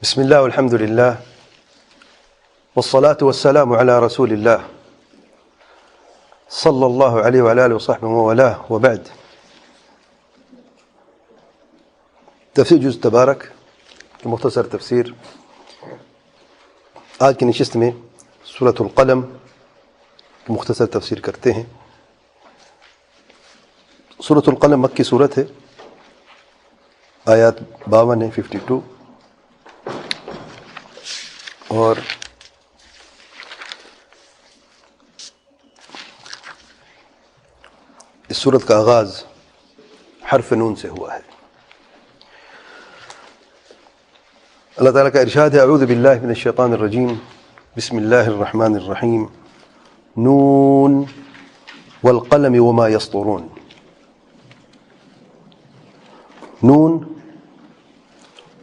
بسم الله والحمد لله والصلاة والسلام على رسول الله صلى الله عليه وعلى آله وصحبه ووالاه وبعد. تفسیر جز تبارک مختصر تفسیر آج کی نشست میں سورۃ القلم کی مختصر تفسیر کرتے ہیں. سورۃ القلم مکی سورت ہے، آیات 52 ہیں، 52. اور اس سورت کا آغاز حرف نون سے ہوا ہے. اللہ تعالیٰ کا ارشاد ہے: اعوذ باللہ من الشیطان الرجیم، بسم اللہ الرحمن الرحیم، نون والقلم وما یسطرون. نون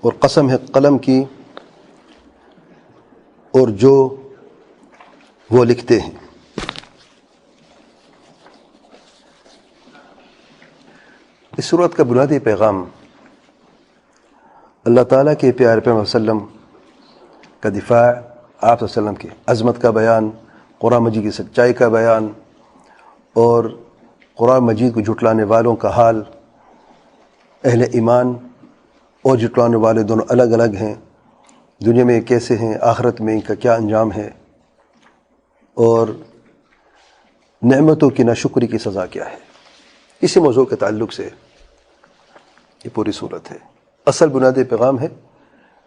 اور قسم ہے قلم کی اور جو وہ لکھتے ہیں. اس سورت کا بنیادی پیغام اللہ تعالیٰ کے پیارے پیغمبر صلی اللہ علیہ وسلم کا دفاع، آپ صلی اللہ علیہ وسلم کی عظمت کا بیان، قرآن مجید کی سچائی کا بیان، اور قرآن مجید کو جھٹلانے والوں کا حال. اہل ایمان اور جھٹلانے والے دونوں الگ الگ ہیں، دنیا میں کیسے ہیں، آخرت میں ان کا کیا انجام ہے، اور نعمتوں کی ناشکری کی سزا کیا ہے. اسی موضوع کے تعلق سے یہ پوری صورت ہے. اصل بنیادی پیغام ہے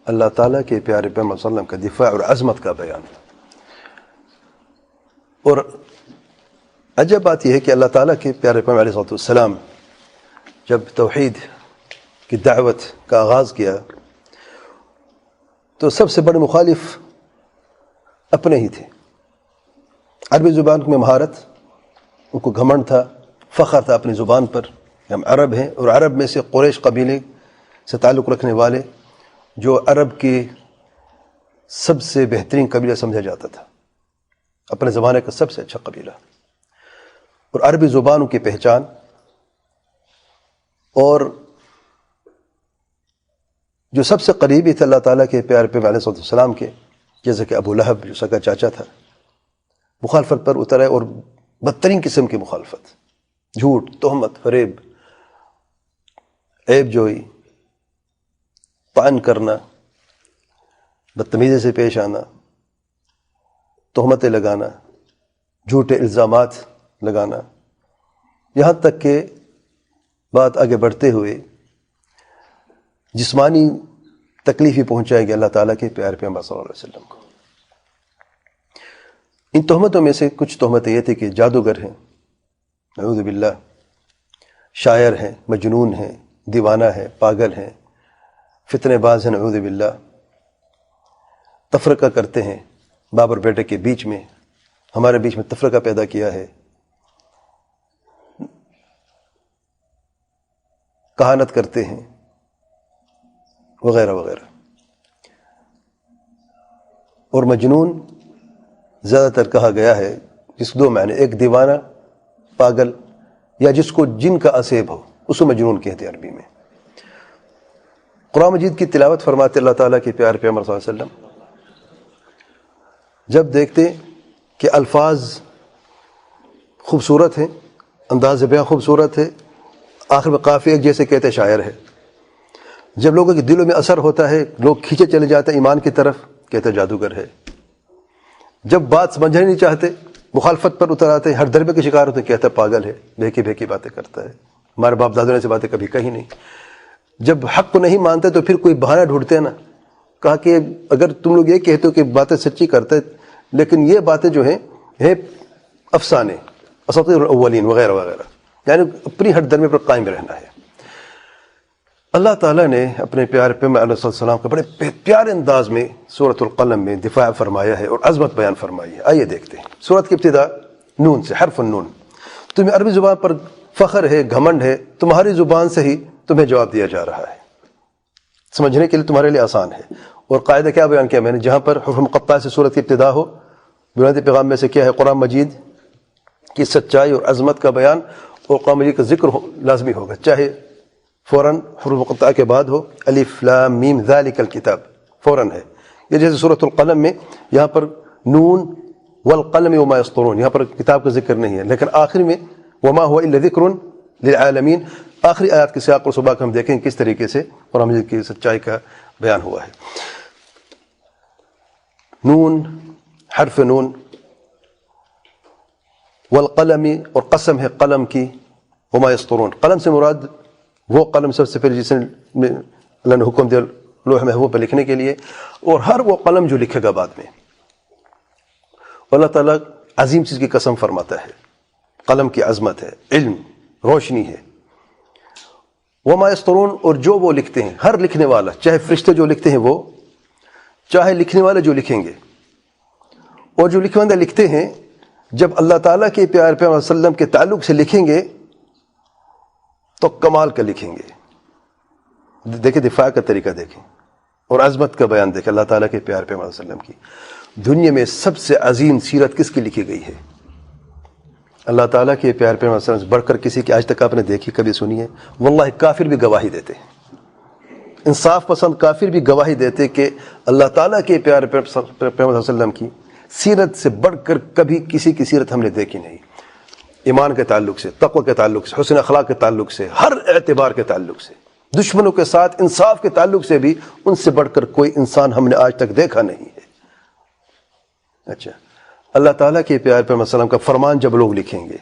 اللہ تعالیٰ کے پیارے پیغمبر صلی اللہ علیہ وسلم کا دفاع اور عظمت کا بیان. اور عجب بات یہ ہے کہ اللہ تعالیٰ کے پیارے پیغمبر علیہ السلام جب توحید کی دعوت کا آغاز کیا تو سب سے بڑے مخالف اپنے ہی تھے. عربی زبان میں مہارت، ان کو گھمنڈ تھا، فخر تھا اپنی زبان پر کہ ہم عرب ہیں، اور عرب میں سے قریش قبیلے سے تعلق رکھنے والے جو عرب کی سب سے بہترین قبیلہ سمجھا جاتا تھا، اپنے زمانے کا سب سے اچھا قبیلہ، اور عربی زبانوں کی پہچان. اور جو سب سے قریبی تھے اللہ تعالیٰ کے پیارے پیغمبر علیہ السلام کے، جیسے کہ ابو لہب جو سگا چاچا تھا، مخالفت پر اتر آئے، اور بدترین قسم کی مخالفت، جھوٹ، تہمت، فریب، عیب جوئی، طعن کرنا، بدتمیزی سے پیش آنا، تہمتیں لگانا، جھوٹے الزامات لگانا، یہاں تک کہ بات آگے بڑھتے ہوئے جسمانی تکلیف ہی پہنچائے گی اللہ تعالیٰ کے پیارے پیغمبر صلی اللہ علیہ وسلم کو. ان تہمتوں میں سے کچھ تہمتیں یہ تھی کہ جادوگر ہیں، نعوذ باللہ، شاعر ہیں، مجنون ہیں، دیوانہ ہیں، پاگل ہیں، فتنے باز ہیں، نعوذ باللہ، تفرقہ کرتے ہیں باپ اور بیٹے کے بیچ میں، ہمارے بیچ میں تفرقہ پیدا کیا ہے، کہانت کرتے ہیں، وغیرہ وغیرہ. اور مجنون زیادہ تر کہا گیا ہے جس دو معنی، ایک دیوانہ، پاگل، یا جس کو جن کا اسیب ہو، اس کو مجنون کہتے ہیں عربی میں. قرآن مجید کی تلاوت فرماتے اللہ تعالیٰ کے پیارے پیغمبر صلی اللہ علیہ وسلم جب دیکھتے کہ الفاظ خوبصورت ہیں، انداز بیان خوبصورت ہے، آخر میں قافیہ ایک جیسے کہتے شاعر ہے، جب لوگوں کے دلوں میں اثر ہوتا ہے، لوگ کھینچے چلے جاتے ہیں ایمان کی طرف، کہتے جادوگر ہے. جب بات سمجھنا نہیں چاہتے، مخالفت پر اتر آتے ہیں، ہر ضربے کے شکار ہوتے ہیں، کہتا پاگل ہے، بھیکی بھیکی باتیں کرتا ہے، ہمارے باپ دادوں نے ایسی باتیں کبھی کہی نہیں. جب حق کو نہیں مانتے تو پھر کوئی بہانہ ڈھونڈتے ہیں نا، کہا کہ اگر تم لوگ یہ کہتے ہو کہ باتیں سچی کرتے، لیکن یہ باتیں جو ہیں افسانے، اساطیر الاولین وغیرہ وغیرہ، یعنی اپنی ہر درمے پر قائم رہنا ہے. اللہ تعالیٰ نے اپنے پیارے پیغمبر علیہ السلام کا بڑے پیارے انداز میں سورۃ القلم میں دفاع فرمایا ہے اور عظمت بیان فرمائی ہے. آئیے دیکھتے ہیں. سورت کی ابتدا نون سے، حرف النون. تمہیں عربی زبان پر فخر ہے، گھمنڈ ہے، تمہاری زبان سے ہی تمہیں جواب دیا جا رہا ہے، سمجھنے کے لیے تمہارے لیے آسان ہے. اور قاعدہ کیا بیان کیا میں نے، جہاں پر حروف مقطعہ سے سورت کی ابتدا ہو، بنیادی پیغام میں سے کیا ہے، قرآن مجید کی سچائی اور عظمت کا بیان، اور قرآن مجید کا ذکر لازمی ہوگا، چاہے فوراً حروف مقطعہ کے بعد ہو، الف لام میم ذالک الکتاب، فوراً ہے. یہ جیسے سورۃ القلم میں یہاں پر نون والقلم وما یسطرون، یہاں پر کتاب کا ذکر نہیں ہے، لیکن آخر میں وما هو الا ذکر للعالمین، آخری آیات کے سیاق و سباق ہم دیکھیں کس طریقے سے قرآن مجید کی سچائی کا بیان ہوا ہے. نون، حرف نون، والقلم، اور قسم ہے قلم کی، وما یسطرون، قلم سے مراد وہ قلم سب سے پہلے جس نے اللہ نے حکم دیا لوح محفوظ پہ لکھنے کے لیے، اور ہر وہ قلم جو لکھے گا بعد میں. اللہ تعالیٰ عظیم چیز کی قسم فرماتا ہے، قلم کی عظمت ہے، علم، روشنی ہے. وما یسطرون، اور جو وہ لکھتے ہیں، ہر لکھنے والا، چاہے فرشتے جو لکھتے ہیں وہ، چاہے لکھنے والے جو لکھیں گے. اور جو لکھنے والے لکھتے ہیں جب اللہ تعالیٰ کے پیارے پیغمبر صلی اللہ علیہ وسلم کے تعلق سے لکھیں گے تو کمال کا لکھیں گے. دیکھیں دفاع کا طریقہ دیکھیں اور عظمت کا بیان دیکھیں اللہ تعالیٰ کے پیارے پیغمبر صلی اللہ علیہ وسلم کی. دنیا میں سب سے عظیم سیرت کس کی لکھی گئی ہے؟ اللہ تعالیٰ کے پیارے پیغمبر صلی اللہ علیہ وسلم سے بڑھ کر کسی کی آج تک آپ نے دیکھی، کبھی سنی ہے؟ واللہ کافر بھی گواہی دیتے ہیں، انصاف پسند کافر بھی گواہی دیتے کہ اللہ تعالیٰ کے پیارے پیغمبر صلی اللہ علیہ وسلم کی سیرت سے بڑھ کر کبھی کسی کی سیرت ہم نے دیکھی نہیں. ایمان کے تعلق سے، تقوی کے تعلق سے، حسن اخلاق کے تعلق سے، ہر اعتبار کے تعلق سے، دشمنوں کے ساتھ انصاف کے تعلق سے بھی ان سے بڑھ کر کوئی انسان ہم نے آج تک دیکھا نہیں ہے. اچھا، اللہ تعالیٰ کے پیارے پیغمبر صلی اللہ علیہ وسلم کا فرمان جب لوگ لکھیں گے،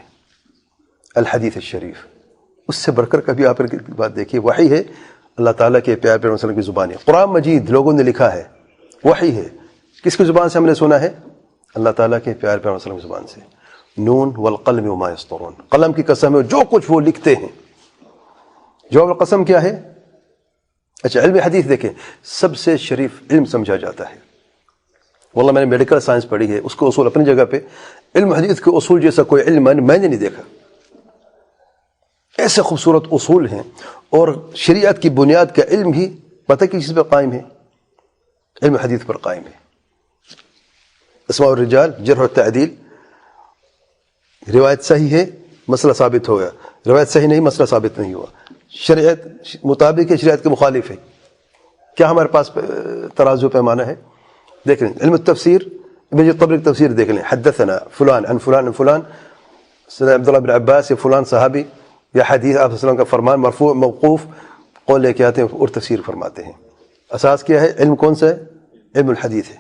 الحدیث الشریف، اس سے بڑھ کر کبھی آپ کی بات دیکھیے. وحی ہے اللہ تعالیٰ کے پیارے پیغمبر صلی اللہ علیہ وسلم کی زبان ہے. قرآن مجید لوگوں نے لکھا ہے، وحی ہے. کس کی زبان سے ہم نے سنا ہے؟ اللہ تعالیٰ کے پیارے پیغمبر صلی اللہ علیہ وسلم کی زبان سے. نون والقلم وما یسطرون، قلم کی قسم ہے جو کچھ وہ لکھتے ہیں. جواب القسم کیا ہے؟ اچھا، علم حدیث دیکھیں، سب سے شریف علم سمجھا جاتا ہے. واللہ میں نے میڈیکل سائنس پڑھی ہے، اس کے اصول اپنی جگہ پہ، علم حدیث کے اصول جیسا کوئی علم میں نے نہیں دیکھا. ایسے خوبصورت اصول ہیں، اور شریعت کی بنیاد کا علم ہی پتہ کس چیز پر قائم ہے؟ علم حدیث پر قائم ہے. اسماء الرجال، جرح و تعدیل، روایت صحیح ہے مسئلہ ثابت ہو گیا، روایت صحیح نہیں مسئلہ ثابت نہیں ہوا، شریعت مطابق ہے، شریعت کے مخالف ہے، کیا ہمارے پاس ترازو پیمانہ ہے؟ دیکھ لیں. علم التفسیر، ابن طبری کی تفسیر دیکھ لیں، حدثنا فلان عن فلان عن فلان، سیدنا عبداللہ بن عباس یا فلان صحابی، یا حدیث آپ صلی اللہ علیہ وسلم کا فرمان مرفوع موقوف قول لے کے آتے ہیں اور تفسیر فرماتے ہیں. اساس کیا ہے؟ علم کون سا ہے؟ علم الحدیث ہے.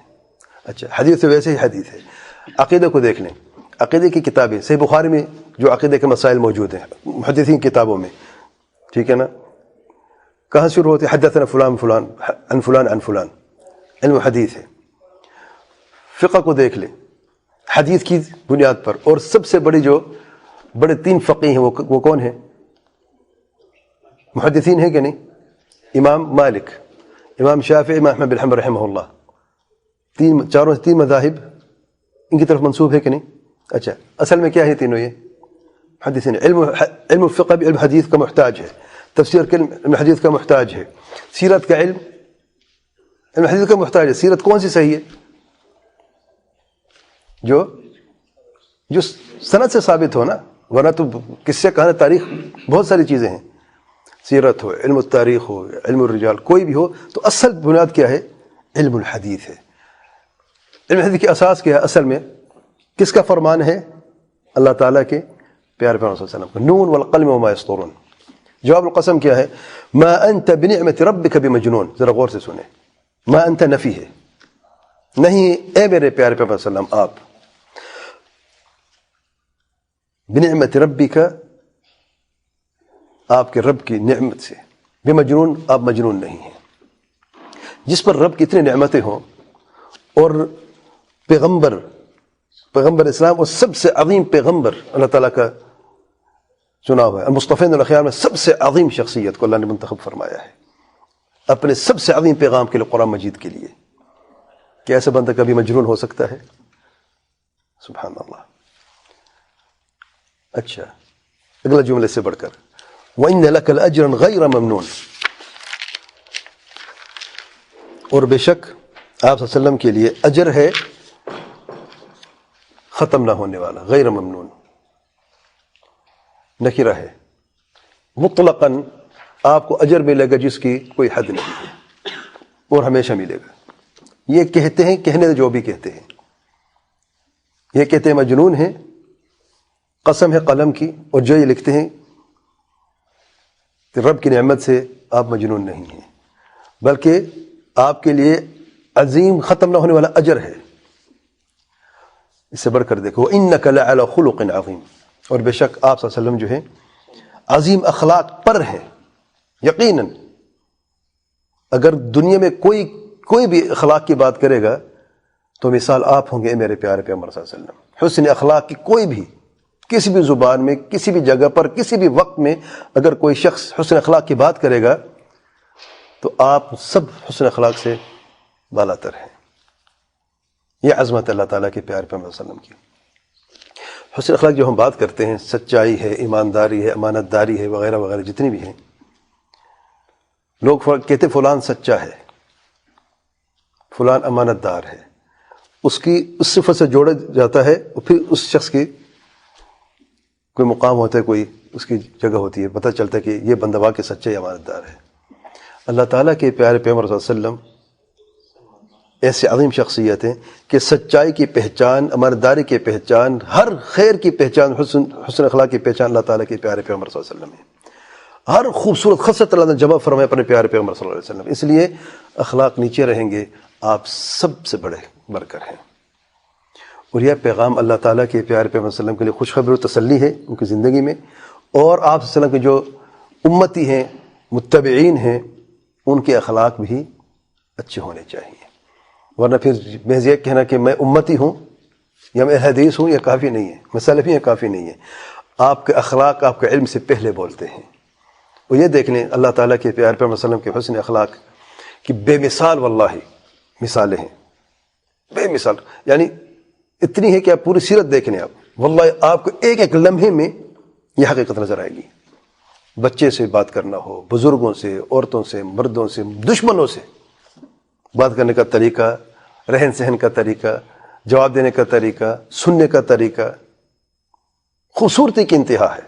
اچھا، حدیث تو ویسے ہی حدیث ہے. عقیدہ کو دیکھ لیں، عقیدے کی کتابیں، صحیح بخاری میں جو عقیدے کے مسائل موجود ہیں محدثین کتابوں میں، ٹھیک ہے نا، کہاں شروع ہوتے ہیں؟ حدثنا فلان فلان عن فلان عن فلان، علم حدیث ہے. فقہ کو دیکھ لیں حدیث کی بنیاد پر، اور سب سے بڑی جو بڑے 3 فقیہ ہیں وہ کون ہیں؟ محدثین ہیں کہ نہیں؟ امام مالک، امام شافعی، امام احمد بن حنبل رحمہ اللہ، چاروں 3 مذاہب ان کی طرف منسوب ہے کہ نہیں؟ اچھا، اصل میں کیا ہے تینوں؟ یہ محدثین. علم الفقہ بھی علم حدیث کا محتاج ہے، تفسیر کا علم حدیث کا محتاج ہے، سیرت کا علم حدیث کا محتاج ہے. سیرت کون سی صحیح ہے؟ جو سند سے ثابت ہو نا، ورنہ تو قصے کہانی تاریخ بہت ساری چیزیں ہیں. سیرت ہو، علم التاریخ ہو، علم الرجال، کوئی بھی ہو، تو اصل بنیاد کیا ہے؟ علم الحدیث ہے. علم حدیث کی اساس کیا ہے اصل میں؟ کس کا فرمان ہے؟ اللہ تعالیٰ کے پیارے پیغمبر صلی اللہ علیہ وسلم کا. نون والقلم وما یسطرون. جواب القسم کیا ہے؟ ما انت بنعمت ربک بمجنون. ذرا غور سے سنیں، ما انت نفی ہے، نہیں اے میرے پیارے پیغمبر صلی اللہ علیہ وسلم، آپ بنعمت ربک، آپ کے رب کی نعمت سے، بمجنون، آپ مجنون نہیں ہیں. جس پر رب کی اتنی نعمتیں ہوں، اور پیغمبر اسلام اور سب سے عظیم پیغمبر اللہ تعالیٰ کا چنا ہوا ہے، المصطفین الاخیار میں سب سے عظیم شخصیت کو اللہ نے منتخب فرمایا ہے اپنے سب سے عظیم پیغام کے لیے، قرآن مجید کے لیے. کہ ایسا بندہ کبھی مجنون ہو سکتا ہے؟ سبحان اللہ. اچھا، اگلا جملے سے بڑھ کر وَإِنَّ لَكَ لَأَجْرًا غَيْرَ مَمْنُونَ، اور بے شک آپ صلی اللہ علیہ وسلم کے لیے اجر ہے ختم نہ ہونے والا. غیر ممنون نکرہ ہے، مطلقاً آپ کو اجر ملے گا جس کی کوئی حد نہیں ہے، اور ہمیشہ ملے گا. یہ کہتے ہیں، کہنے جو بھی کہتے ہیں، یہ کہتے ہیں مجنون ہیں، قسم ہے قلم کی، اور جو یہ لکھتے ہیں کہ رب کی نعمت سے آپ مجنون نہیں ہیں، بلکہ آپ کے لیے عظیم ختم نہ ہونے والا اجر ہے۔ اس سے بڑھ کر دیکھو وَإِنَّكَ لَعَلَى خُلُقٍ عَظِيمٍ، اور بے شک آپ صلی اللہ علیہ وسلم جو ہے عظیم اخلاق پر ہیں۔ یقیناً اگر دنیا میں کوئی بھی اخلاق کی بات کرے گا تو مثال آپ ہوں گے میرے پیارے پیغمبر صلی اللہ علیہ وسلم۔ حسن اخلاق کی کوئی بھی کسی بھی زبان میں، کسی بھی جگہ پر، کسی بھی وقت میں اگر کوئی شخص حسن اخلاق کی بات کرے گا تو آپ سب حسن اخلاق سے بالا تر ہیں۔ یہ عظمت اللہ تعالیٰ کے پیارے پیغمبر صلی اللہ علیہ وسلم کی۔ حسن اخلاق جو ہم بات کرتے ہیں، سچائی ہے، ایمانداری ہے، امانت داری ہے، وغیرہ وغیرہ جتنی بھی ہیں، لوگ کہتے فلان سچا ہے، فلان امانت دار ہے، اس صفت سے جوڑا جاتا ہے، اور پھر اس شخص کی کوئی مقام ہوتا ہے، کوئی اس کی جگہ ہوتی ہے، پتہ چلتا ہے کہ یہ بندہ واقعی سچا یا امانت دار ہے۔ اللہ تعالیٰ کے پیارے پیغمبر صلی اللہ علیہ وسلم ایسے عظیم شخصیت ہیں کہ سچائی کی پہچان، امانت داری کی پہچان، ہر خیر کی پہچان، حسن اخلاق کی پہچان اللہ تعالیٰ کے پیارے پیغمبر صلی اللہ علیہ وسلم ہے۔ ہر خوبصورت خصلت اللہ نے جمع فرمایا اپنے پیارے پیغمبر صلی اللہ علیہ وسلم، اس لیے اخلاق نیچے رہیں گے، آپ سب سے بڑھ کر ہیں۔ اور یہ پیغام اللہ تعالیٰ کے پیارے پیغمبر صلی اللہ علیہ وسلم کے لیے خوشخبری و تسلی ہے ان کی زندگی میں، اور آپ صلی اللہ علیہ وسلم کے جو امتی ہیں، متبعین ہیں، ان کے اخلاق بھی اچھے ہونے چاہیے، ورنہ پھر محض یہ کہنا کہ میں امتی ہوں یا میں حدیث ہوں یہ کافی نہیں ہے، میں سلفی یہ کافی نہیں ہے۔ آپ کے اخلاق آپ کے علم سے پہلے بولتے ہیں۔ اور یہ دیکھ لیں اللہ تعالیٰ کے پیارے پیغمبر صلی اللہ علیہ وسلم کے حسن اخلاق کی بے مثال واللہ مثالیں ہیں، بے مثال، یعنی اتنی ہے کہ آپ پوری سیرت دیکھ لیں، آپ واللہ آپ کو ایک ایک لمحے میں یہ حقیقت نظر آئے گی۔ بچے سے بات کرنا ہو، بزرگوں سے، عورتوں سے، مردوں سے، دشمنوں سے بات کرنے کا طریقہ، رہن سہن کا طریقہ، جواب دینے کا طریقہ، سننے کا طریقہ، خوبصورتی کی انتہا ہے،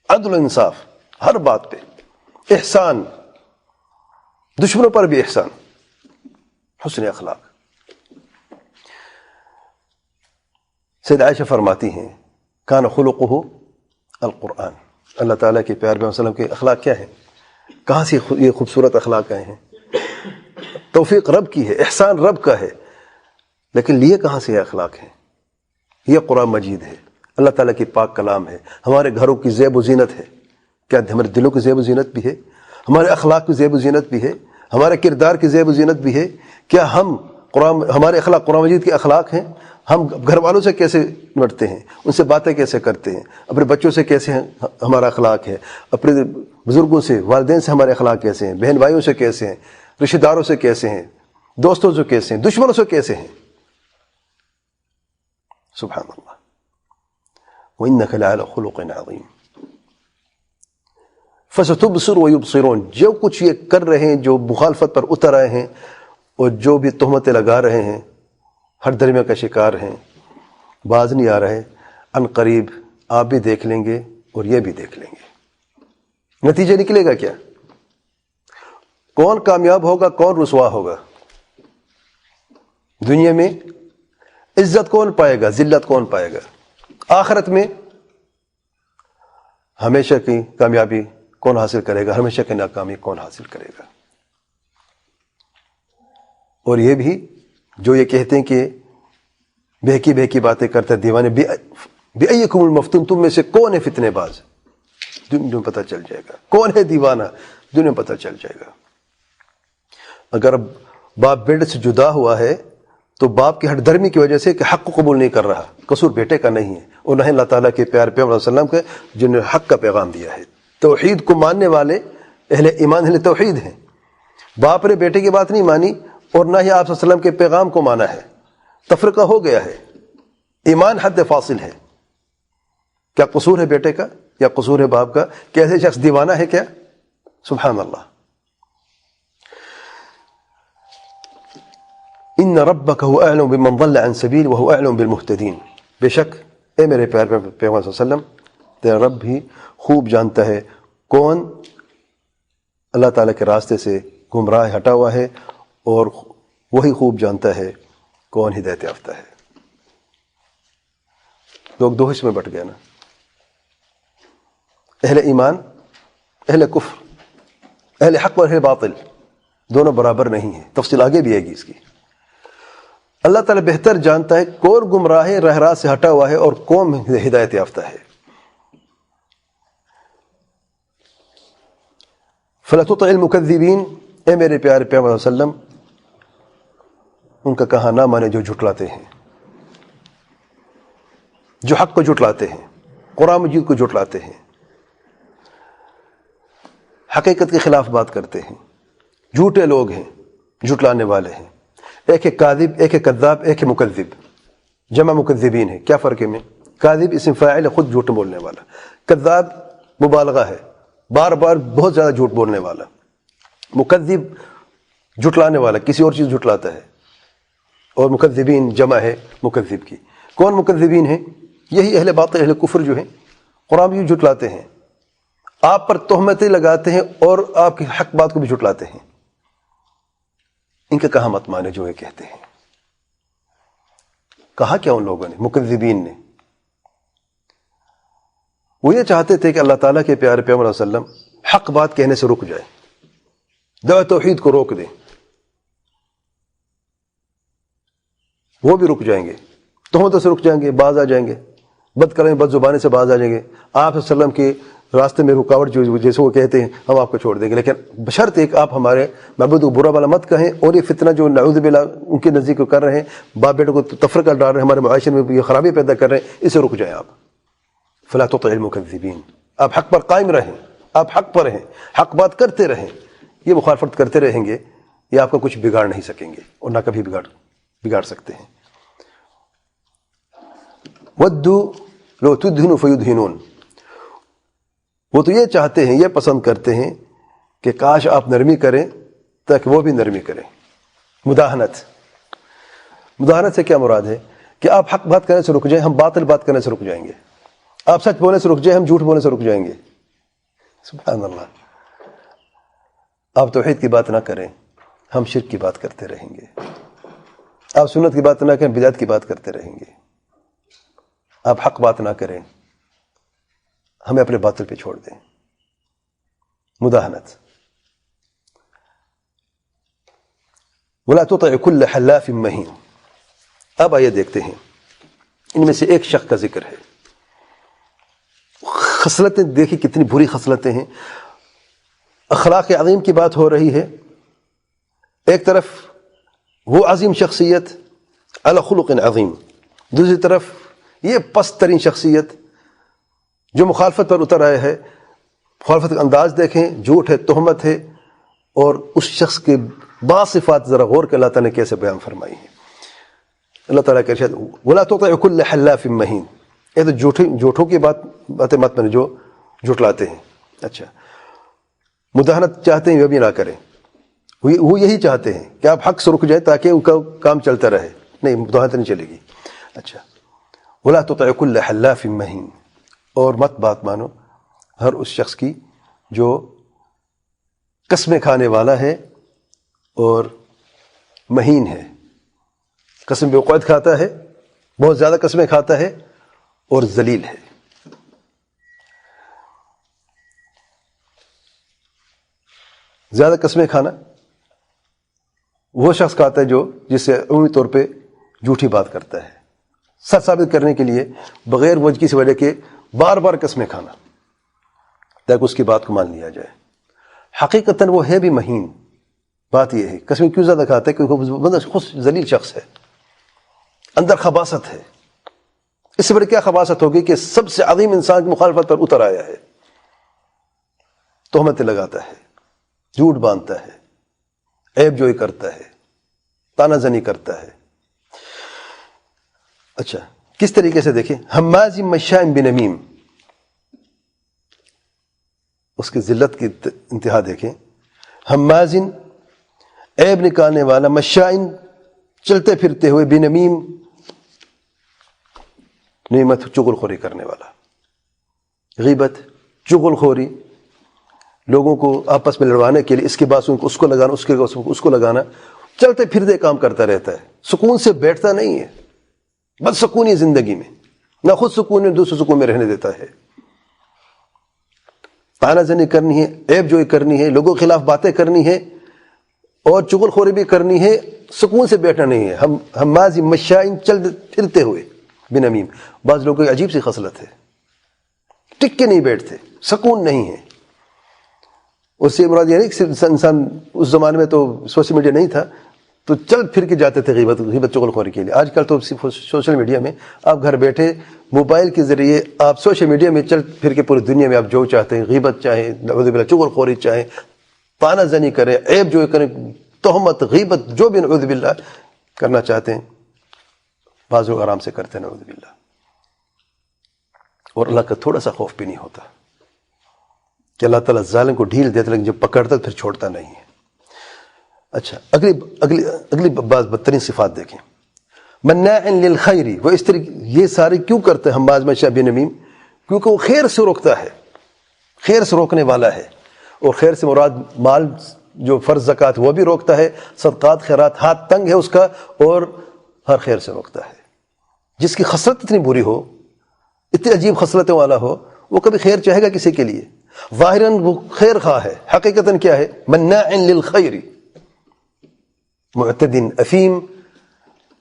عدل و انصاف ہر بات پہ، احسان، دشمنوں پر بھی احسان، حسن اخلاق۔ سید عائشہ فرماتی ہیں کان خلقہ القرآن، اللہ تعالیٰ کے پیارے پیغمبر صلی اللہ علیہ وسلم کے اخلاق کیا ہیں؟ کہاں سے یہ خوبصورت اخلاق آئے ہیں؟ توفیق رب کی ہے، احسان رب کا ہے، لیکن لیے کہاں سے یہ اخلاق ہیں؟ یہ قرآن مجید ہے، اللہ تعالیٰ کی پاک کلام ہے، ہمارے گھروں کی زیب و زینت ہے، کیا ہمارے دلوں کی زیب و زینت بھی ہے، ہمارے اخلاق کی زیب و زینت بھی ہے، ہمارے کردار کی زیب و زینت بھی ہے۔ کیا ہمارے اخلاق قرآن مجید کے اخلاق ہیں؟ ہم گھر والوں سے کیسے نمٹتے ہیں، ان سے باتیں کیسے کرتے ہیں، اپنے بچوں سے کیسے ہمارا اخلاق ہے، اپنے بزرگوں سے، والدین سے ہمارے اخلاق کیسے ہیں، بہن بھائیوں سے کیسے ہیں، رشتہ داروں سے کیسے ہیں، دوستوں سے کیسے ہیں، دشمنوں سے کیسے ہیں۔ سبحان اللہ۔ وَإِنَّكَ لَعَلَى خُلُقٍ عَظِيمٍ فَسَتُبْصِرُ وَيُبْصِرُونَ، جو کچھ یہ کر رہے ہیں، جو مخالفت پر اتر آئے ہیں اور جو بھی تہمتیں لگا رہے ہیں، ہر درمیہ کا شکار ہیں، باز نہیں آ رہے، ان قریب آپ بھی دیکھ لیں گے اور یہ بھی دیکھ لیں گے۔ نتیجہ نکلے گا کیا؟ کون کامیاب ہوگا، کون رسوا ہوگا؟ دنیا میں عزت کون پائے گا، ذلت کون پائے گا؟ آخرت میں ہمیشہ کی کامیابی کون حاصل کرے گا، ہمیشہ کی ناکامی کون حاصل کرے گا؟ اور یہ بھی جو یہ کہتے ہیں کہ بہکی بہکی باتیں کرتا ہے دیوانے، بِأَيِّكُمُ الْمَفْتُونُ، تم میں سے کون ہے فتنے باز؟ دنیا میں پتہ چل جائے گا کون ہے دیوانہ، دنیا میں پتہ چل جائے گا۔ اگر باپ بیٹے سے جدا ہوا ہے تو باپ کی ہٹ درمی کی وجہ سے کہ حق کو قبول نہیں کر رہا، قصور بیٹے کا نہیں ہے، اور نہ اللہ تعالیٰ کے پیارے پیغمبر صلی اللہ علیہ وسلم کے جنہوں نے حق کا پیغام دیا ہے۔ توحید کو ماننے والے اہل ایمان اہل توحید ہیں۔ باپ نے بیٹے کی بات نہیں مانی اور نہ ہی آپ صلی اللہ علیہ وسلم کے پیغام کو مانا ہے، تفرقہ ہو گیا ہے، ایمان حد فاصل ہے۔ کیا قصور ہے بیٹے کا یا قصور ہے باپ کا؟ کیسے شخص دیوانہ ہے کیا؟ سبحان اللہ۔ ان ربک هو اعلم بمن ضل عن سبیل وهو اعلم بالمهتدین، بے شک اے میرے پیارے پیغمبر صلی اللہ علیہ وسلم، تیرا رب بھی خوب جانتا ہے کون اللہ تعالیٰ کے راستے سے گمراہ ہٹا ہوا ہے اور وہی خوب جانتا ہے کون ہدایت یافتہ ہے۔ لوگ دو حصے میں بٹ گئے نا، اہل ایمان، اہل کفر، اہل حق اور اہل باطل، دونوں برابر نہیں ہیں۔ تفصیل آگے بھی آئے گی اس کی۔ اللہ تعالیٰ بہتر جانتا ہے کون گمراہ راہ راست سے ہٹا ہوا ہے اور کون ہدایت یافتہ ہے۔ فَلَا تُطِعِ الْمُكَذِّبِينَ، اے میرے پیارے پیغمبر صلی اللہ علیہ وسلم، ان کا کہا نہ مانے جو جھٹلاتے ہیں، جو حق کو جھٹلاتے ہیں، قرآن مجید کو جھٹلاتے ہیں، حقیقت کے خلاف بات کرتے ہیں، جھوٹے لوگ ہیں، جھٹلانے والے ہیں۔ ایک ہے کاذب، ایک ہے کذاب، ایک ہے مکذب، جمع مکذبین ہے۔ کیا فرق ہے میں؟ کاذب اسم فاعل ہے، خود جھوٹ بولنے والا۔ کذاب مبالغہ ہے، بار بار بہت زیادہ جھوٹ بولنے والا۔ مکذب جھٹلانے والا، کسی اور چیز جھٹلاتا ہے۔ اور مکذبین جمع ہے مکذب کی۔ کون مکذبین ہیں؟ یہی اہل باطل، اہل کفر جو ہیں، قرآن بھی جھٹلاتے ہیں، آپ پر تہمتیں لگاتے ہیں اور آپ کی حق بات کو بھی جھٹلاتے ہیں۔ ان کا کہا مت مانے جو یہ کہتے ہیں۔ کہا کیا ان لوگوں نے، مکذبین نے؟ وہ یہ چاہتے تھے کہ اللہ تعالیٰ کے پیارے پیغمبر صلی اللہ علیہ وسلم حق بات کہنے سے رک جائے، دعوت توحید کو روک دیں۔ وہ بھی رک جائیں گے، تہمتوں سے رک جائیں گے، باز آ جائیں گے، بد کلام بد زبانی سے باز آ جائیں گے۔ آپ صلی اللہ علیہ وسلم کے راستے میں رکاوٹ جو جیسے وہ کہتے ہیں ہم آپ کو چھوڑ دیں گے، لیکن بشرط ایک آپ ہمارے معبود کو برا والا مت کہیں، اور یہ فتنہ جو نعوذ باللہ ان کے نزدیک کر رہے ہیں، باپ بیٹوں کو تفرقہ ڈال رہے ہیں، ہمارے معاشرے میں یہ خرابی پیدا کر رہے ہیں، اسے رک جائیں آپ۔ فلا تطع المکذبین، آپ حق پر قائم رہیں، آپ حق پر ہیں، حق بات کرتے رہیں۔ یہ مخالفت کرتے رہیں گے، یہ آپ کا کچھ بگاڑ نہیں سکیں گے اور نہ کبھی بگاڑ سکتے ہیں۔ ودوا لو تدہن فیدہنون، وہ تو یہ چاہتے ہیں، یہ پسند کرتے ہیں کہ کاش آپ نرمی کریں تاکہ وہ بھی نرمی کریں۔ مداہنت سے کیا مراد ہے؟ کہ آپ حق بات کرنے سے رک جائیں، ہم باطل بات کرنے سے رک جائیں گے۔ آپ سچ بولنے سے رک جائیں، ہم جھوٹ بولنے سے رک جائیں گے۔ سبحان اللہ۔ آپ توحید کی بات نہ کریں، ہم شرک کی بات کرتے رہیں گے۔ آپ سنت کی بات نہ کریں، بدعت کی بات کرتے رہیں گے۔ آپ حق بات نہ کریں، ہمیں اپنے باطل پہ چھوڑ دیں۔ مداہنت۔ ولا تطع كل حلاف مہین۔ اب آئیے دیکھتے ہیں، ان میں سے ایک شخص کا ذکر ہے۔ خصلتیں دیکھیں کتنی بری خصلتیں ہیں۔ اخلاق عظیم کی بات ہو رہی ہے، ایک طرف وہ عظیم شخصیت علی خلق عظیم، دوسری طرف یہ پست ترین شخصیت جو مخالفت پر اتر آیا ہے۔ مخالفت کا انداز دیکھیں، جھوٹ ہے، تہمت ہے، اور اس شخص کے بعض صفات ذرا غور کہ اللہ تعالیٰ نے کیسے بیان فرمائی ہیں۔ اللہ تعالیٰ کا ارشاد ولا تطع كل حلاف مہین۔ یہ تو جھوٹوں کی باتیں مت مانیں جو جھٹلاتے ہیں۔ اچھا، مداہنت چاہتے ہیں، وہ بھی نہ کریں۔ وہ یہی چاہتے ہیں کہ آپ حق سے رک جائیں تاکہ ان کا کام چلتا رہے، نہیں مداہنت نہیں چلے گی۔ اچھا، ولا تطع كل حلاف مہین، اور مت بات مانو ہر اس شخص کی جو قسمیں کھانے والا ہے اور مہین ہے۔ قسم بے وقوعت کھاتا ہے، بہت زیادہ قسمیں کھاتا ہے اور ذلیل ہے۔ زیادہ قسمیں کھانا وہ شخص کھاتا ہے جو جس سے عمومی طور پہ جھوٹی بات کرتا ہے، سچ ثابت کرنے کے لیے بغیر وجہ کسی وجہ کے بار بار قسمیں کھانا تاکہ اس کی بات کو مان لیا جائے۔ حقیقتاً وہ ہے بھی مہین۔ بات یہ ہے قسمیں کیوں زیادہ کھاتا ہے؟ کیونکہ وہ بندہ خود ذلیل شخص ہے، اندر خباثت ہے۔ اس سے بڑی کیا خباثت ہوگی کہ سب سے عظیم انسان کی مخالفت پر اتر آیا ہے، تہمتیں لگاتا ہے، جھوٹ باندھتا ہے، عیب جوئی کرتا ہے، تانا زنی کرتا ہے۔ اچھا، کس طریقے سے دیکھیں، ہماز مشاء بنمیم، اس کی ذلت کی انتہا دیکھیں۔ ہماز عیب نکالنے والا، مشاء چلتے پھرتے ہوئے، بنمیم نعمت چغل خوری کرنے والا۔ غیبت، چغل خوری، لوگوں کو آپس میں لڑوانے کے لیے اس کے بعد اس کو لگانا، اس کے اس کو لگانا، چلتے پھرتے کام کرتا رہتا ہے، سکون سے بیٹھتا نہیں ہے، بس سکونی زندگی میں، نہ خود سکون میں دوسرے سکون میں رہنے دیتا ہے، طعنہ زنی کرنی ہے، عیب جوئی کرنی ہے، لوگوں کے خلاف باتیں کرنی ہے اور چغل خوری بھی کرنی ہے، سکون سے بیٹھنا نہیں ہے۔ ہم ماضی مشائن چل پھرتے ہوئے بنمیم، بعض لوگوں کی عجیب سی خصلت ہے، ٹک کے نہیں بیٹھتے، سکون نہیں ہے۔ اس سے مراد یہ نہیں کہ انسان اس زمانے میں تو سوشل میڈیا نہیں تھا تو چل پھر کے جاتے تھے غیبت چغل خوری کے لیے۔ آج کل تو صرف سوشل میڈیا میں آپ گھر بیٹھے موبائل کے ذریعے آپ سوشل میڈیا میں چل پھر کے پوری دنیا میں آپ جو چاہتے ہیں، غیبت چاہیں، نعوذ باللہ چغل خوری چاہیں، طعنہ زنی کریں، عیب جو کریں، تہمت، غیبت، جو بھی نعوذ باللہ کرنا چاہتے ہیں، بعض لوگ آرام سے کرتے ہیں نعوذ باللہ، اور اللہ کا تھوڑا سا خوف بھی نہیں ہوتا کہ اللہ تعالیٰ ظالم کو ڈھیل دیتا لیکن جب پکڑتا پھر چھوڑتا نہیں ہے۔ اچھا، اگلی بعض بدترین صفات دیکھیں، مناع للخیر، وہ اس طرح یہ سارے کیوں کرتے ہیں حماز میں شعب نمیم؟ کیونکہ وہ خیر سے روکتا ہے، خیر سے روکنے والا ہے، اور خیر سے مراد مال جو فرض زکوٰۃ وہ بھی روکتا ہے، صدقات خیرات ہاتھ تنگ ہے اس کا، اور ہر خیر سے روکتا ہے۔ جس کی خصلت اتنی بری ہو، اتنی عجیب خصلتوں والا ہو، وہ کبھی خیر چاہے گا کسی کے لیے؟ ظاہراً وہ خیر خواہ ہے، حقیقتاً کیا ہے؟ مناع للخیر، معتدین، اثیم،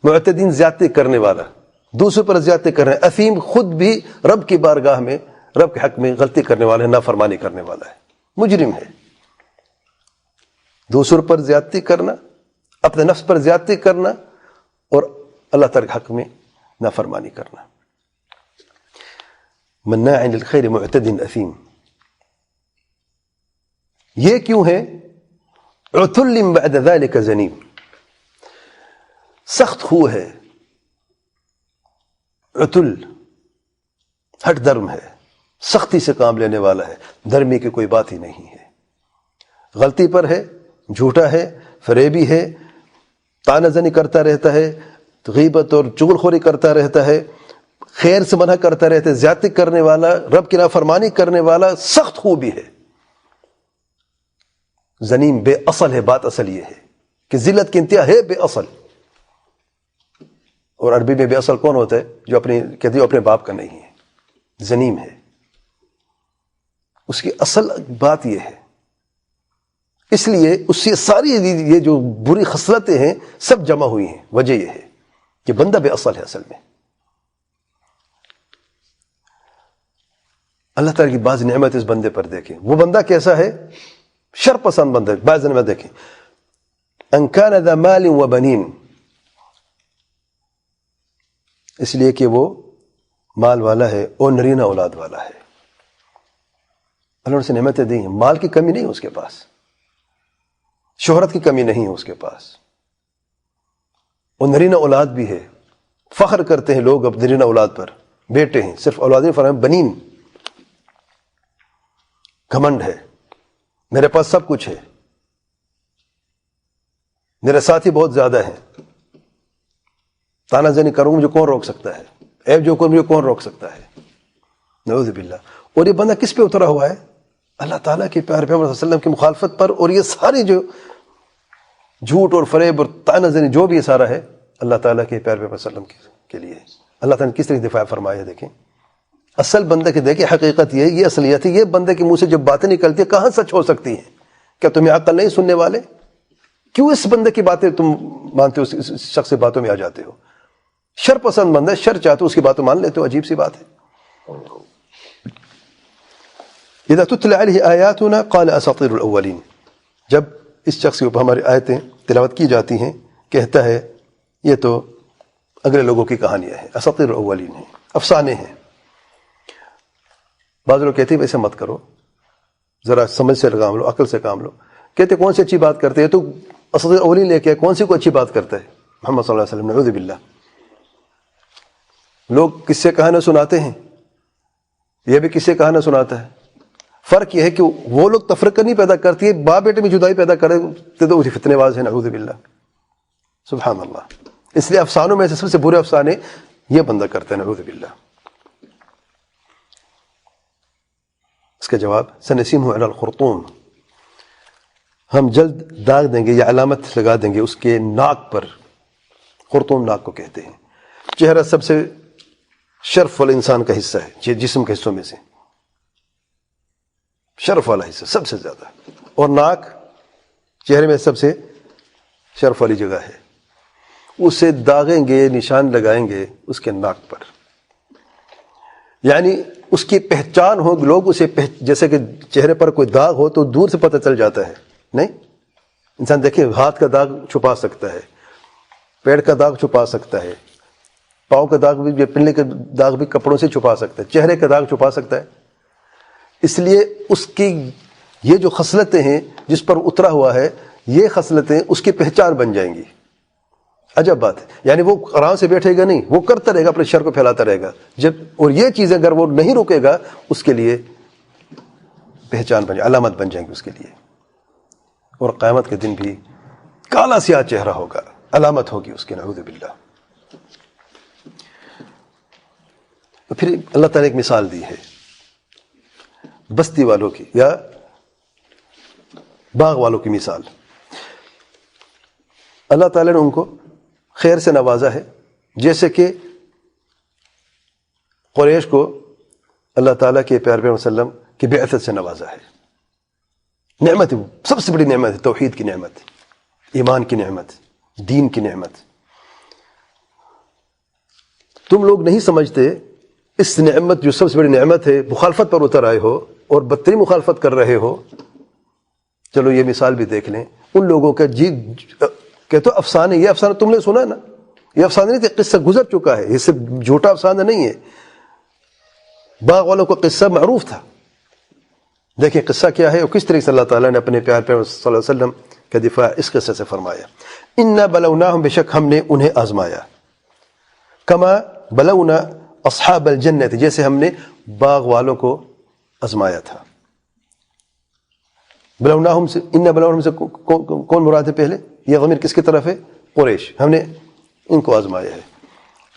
معتدین زیادتی کرنے والا، دوسروں پر زیادتی کرنے، اثیم، خود بھی رب کی بارگاہ میں، رب کے حق میں غلطی کرنے والا ہے، نافرمانی کرنے والا ہے، مجرم ہے۔ دوسروں پر زیادتی کرنا، اپنے نفس پر زیادتی کرنا، اور اللہ تعالی کے حق میں نافرمانی کرنا۔ مناع للخیر معتد اثیم، یہ کیوں ہے؟ عتل بعد ذلك زنیم، سخت خو ہے، عتل، ہٹ درم ہے، سختی سے کام لینے والا ہے، درمی کی کوئی بات ہی نہیں ہے، غلطی پر ہے، جھوٹا ہے، فریبی ہے، طعنہ زنی کرتا رہتا ہے، غیبت اور چغل خوری کرتا رہتا ہے، خیر سے منع کرتا رہتا ہے، زیادتی کرنے والا، رب کی نافرمانی کرنے والا، سخت خو بھی ہے، زنیم، بے اصل ہے۔ بات اصل یہ ہے کہ ذلت کی انتہا ہے بے اصل، اور عربی میں بے اصل کون ہوتا ہے؟ جو کہتے ہیں اپنے باپ کا نہیں ہے، زنیم ہے، اس کی اصل بات یہ ہے۔ اس لیے اس سے ساری یہ جو بری خصلتیں ہیں سب جمع ہوئی ہیں، وجہ یہ ہے کہ بندہ بے اصل ہے اصل میں۔ اللہ تعالیٰ کی بعض نعمت اس بندے پر دیکھیں، وہ بندہ کیسا ہے؟ شر پسند بندہ۔ بعض نعمت دیکھیں، ان کان ذا مال و بنین، اس لیے کہ وہ مال والا ہے اور نرینہ اولاد والا ہے۔ اللہ نے اسے نعمتیں دی ہیں، مال کی کمی نہیں ہے اس کے پاس، شہرت کی کمی نہیں ہے اس کے پاس، اور نرینہ اولاد بھی ہے، فخر کرتے ہیں لوگ اب نرینہ اولاد پر، بیٹے ہیں، صرف اولاد نہیں فرمایا بنین، گھمنڈ ہے، میرے پاس سب کچھ ہے، میرے ساتھی بہت زیادہ ہیں، طعنہ زنی کروں مجھے کون روک سکتا ہے، عیب جو کروں مجھے کون روک سکتا ہے، نعوذ باللہ۔ اور یہ بندہ کس پہ اترا ہوا ہے؟ اللہ تعالیٰ کے پیارے پیغمبر صلی اللہ علیہ وسلم کی مخالفت پر، اور یہ ساری جو جھوٹ اور فریب اور طعنہ زنی جو بھی یہ سارا ہے اللہ تعالیٰ کے پیارے پیغمبر صلی اللہ علیہ وسلم کے لیے۔ اللہ تعالیٰ نے کس طرح دفاع فرمایا ہے دیکھیں، اصل بندے کے دیکھیں، حقیقت یہ اصلیت ہے۔ یہ بندے کے منہ سے جب باتیں نکلتی ہیں کہاں سچ ہو سکتی ہیں؟ کیا تمہیں عقل نہیں سننے والے؟ کیوں اس بندے کی باتیں تم مانتے ہو، اس شخص سے باتوں میں آ جاتے ہو؟ شر پسند بندہ، شر چاہتے ہو اس کی باتوں مان لیتے ہو، عجیب سی بات ہے۔ اذا تتلى عليه آیاتنا قال اساطیر الاولین، جب اس شخص کے اوپر ہماری آیتیں تلاوت کی جاتی ہیں کہتا ہے یہ تو اگلے لوگوں کی کہانیاں ہیں، اساطیر الاولین ہیں، افسانے ہیں۔ بعض لوگ کہتے ہیں ویسے مت کرو، ذرا سمجھ سے کام لو، عقل سے کام لو۔ کہتے کون سی اچھی بات کرتے ہیں؟ تو اساطیر الاولین لے کے کون سی کو اچھی بات کرتا ہے؟ محمد صلی اللہ علیہ وسلم، نعوذ باللہ۔ لوگ کس سے کہانیاں سناتے ہیں، یہ بھی کس سے کہانیاں سناتا ہے۔ فرق یہ ہے کہ وہ لوگ تفرقہ نہیں پیدا کرتی ہے، باپ بیٹے میں جدائی پیدا کرتے تو فتنے باز ہیں، نعوذ باللہ، سبحان اللہ۔ اس لیے افسانوں میں سے سب سے برے افسانے یہ بندہ کرتا ہے، نعوذ باللہ۔ اس کا جواب سنسیمہ علی الخرطوم، ہم جلد داغ دیں گے یا علامت لگا دیں گے اس کے ناک پر. خرطوم ناک کو کہتے ہیں. چہرہ سب سے شرف والا انسان کا حصہ ہے، جسم کے حصوں میں سے شرف والا حصہ سب سے زیادہ، اور ناک چہرے میں سب سے شرف والی جگہ ہے. اسے داغیں گے، نشان لگائیں گے اس کے ناک پر، یعنی اس کی پہچان ہو. لوگ اسے جیسے کہ چہرے پر کوئی داغ ہو تو دور سے پتہ چل جاتا ہے. نہیں، انسان دیکھیں ہاتھ کا داغ چھپا سکتا ہے، پیڑ کا داغ چھپا سکتا ہے، پاؤں کا داغ بھی، پنڈلی کا داغ بھی کپڑوں سے چھپا سکتا ہے، چہرے کا داغ چھپا سکتا ہے. اس لیے اس کی یہ جو خصلتیں ہیں جس پر اترا ہوا ہے، یہ خصلتیں اس کی پہچان بن جائیں گی. عجب بات ہے. یعنی وہ آرام سے بیٹھے گا نہیں، وہ کرتا رہے گا، اپنے شر کو پھیلاتا رہے گا. اور یہ چیزیں اگر وہ نہیں روکے گا اس کے لیے پہچان بن جائے، علامت بن جائیں گی اس کے لیے. اور قیامت کے دن بھی کالا سیاہ چہرہ ہوگا، علامت ہوگی اس کی، نعوذ باللہ. پھر اللہ تعالیٰ نے ایک مثال دی ہے بستی والوں کی یا باغ والوں کی مثال. اللہ تعالیٰ نے ان کو خیر سے نوازا ہے، جیسے کہ قریش کو اللہ تعالیٰ کے پیارے پیغمبر صلی اللہ علیہ وسلم کی بعثت سے نوازا ہے. نعمت، سب سے بڑی نعمت ہے توحید کی نعمت، ایمان کی نعمت، دین کی نعمت. تم لوگ نہیں سمجھتے اس نعمت جو سب سے بڑی نعمت ہے، مخالفت پر اتر آئے ہو اور بدترین مخالفت کر رہے ہو. چلو یہ مثال بھی دیکھ لیں ان لوگوں کا. کہتے ہو افسانے، یہ افسانہ تم نے سنا ہے نا، یہ افسانہ نہیں تھے، قصہ گزر چکا ہے، یہ صرف جھوٹا افسانہ نہیں ہے. باغ والوں کا قصہ معروف تھا. دیکھیں قصہ کیا ہے اور کس طرح سے اللہ تعالیٰ نے اپنے پیار پیغمبر صلی اللہ علیہ وسلم کا دفاع اس قصے سے فرمایا. انا بلوناہم، بے شک ہم نے انہیں آزمایا. کما بلونا اصحاب الجنت، جیسے ہم نے باغ والوں کو آزمایا تھا. بلوناہم سے، انا بلوناہم سے کون مراد ہے پہلے؟ یہ ضمیر کس کی طرف ہے؟ قریش. ہم نے ان کو آزمایا ہے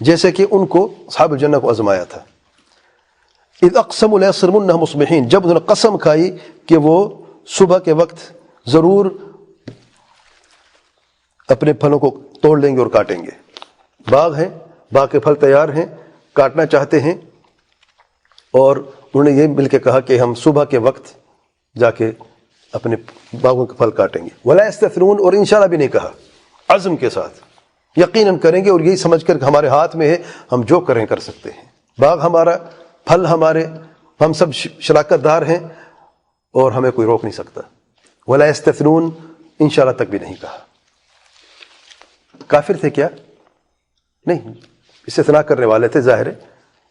جیسے کہ ان کو اصحاب الجنہ کو آزمایا تھا. اذ اقسموا لیصرمنہ مصبحین، جب انہوں نے قسم کھائی کہ وہ صبح کے وقت ضرور اپنے پھلوں کو توڑ لیں گے اور کاٹیں گے. باغ ہیں، باغ کے پھل تیار ہیں، کاٹنا چاہتے ہیں، اور انہوں نے یہ مل کے کہا کہ ہم صبح کے وقت جا کے اپنے باغوں کے پھل کاٹیں گے. ولا یستثنون، اور انشاءاللہ بھی نہیں کہا، عزم کے ساتھ یقیناً کریں گے، اور یہی سمجھ کر کہ ہمارے ہاتھ میں ہے، ہم جو کریں کر سکتے ہیں. باغ ہمارا، پھل ہمارے، ہم سب شراکت دار ہیں اور ہمیں کوئی روک نہیں سکتا. ولا یستثنون، انشاءاللہ تک بھی نہیں کہا. کافر تھے کیا؟ نہیں، استثناء کرنے والے تھے، ظاہر ہے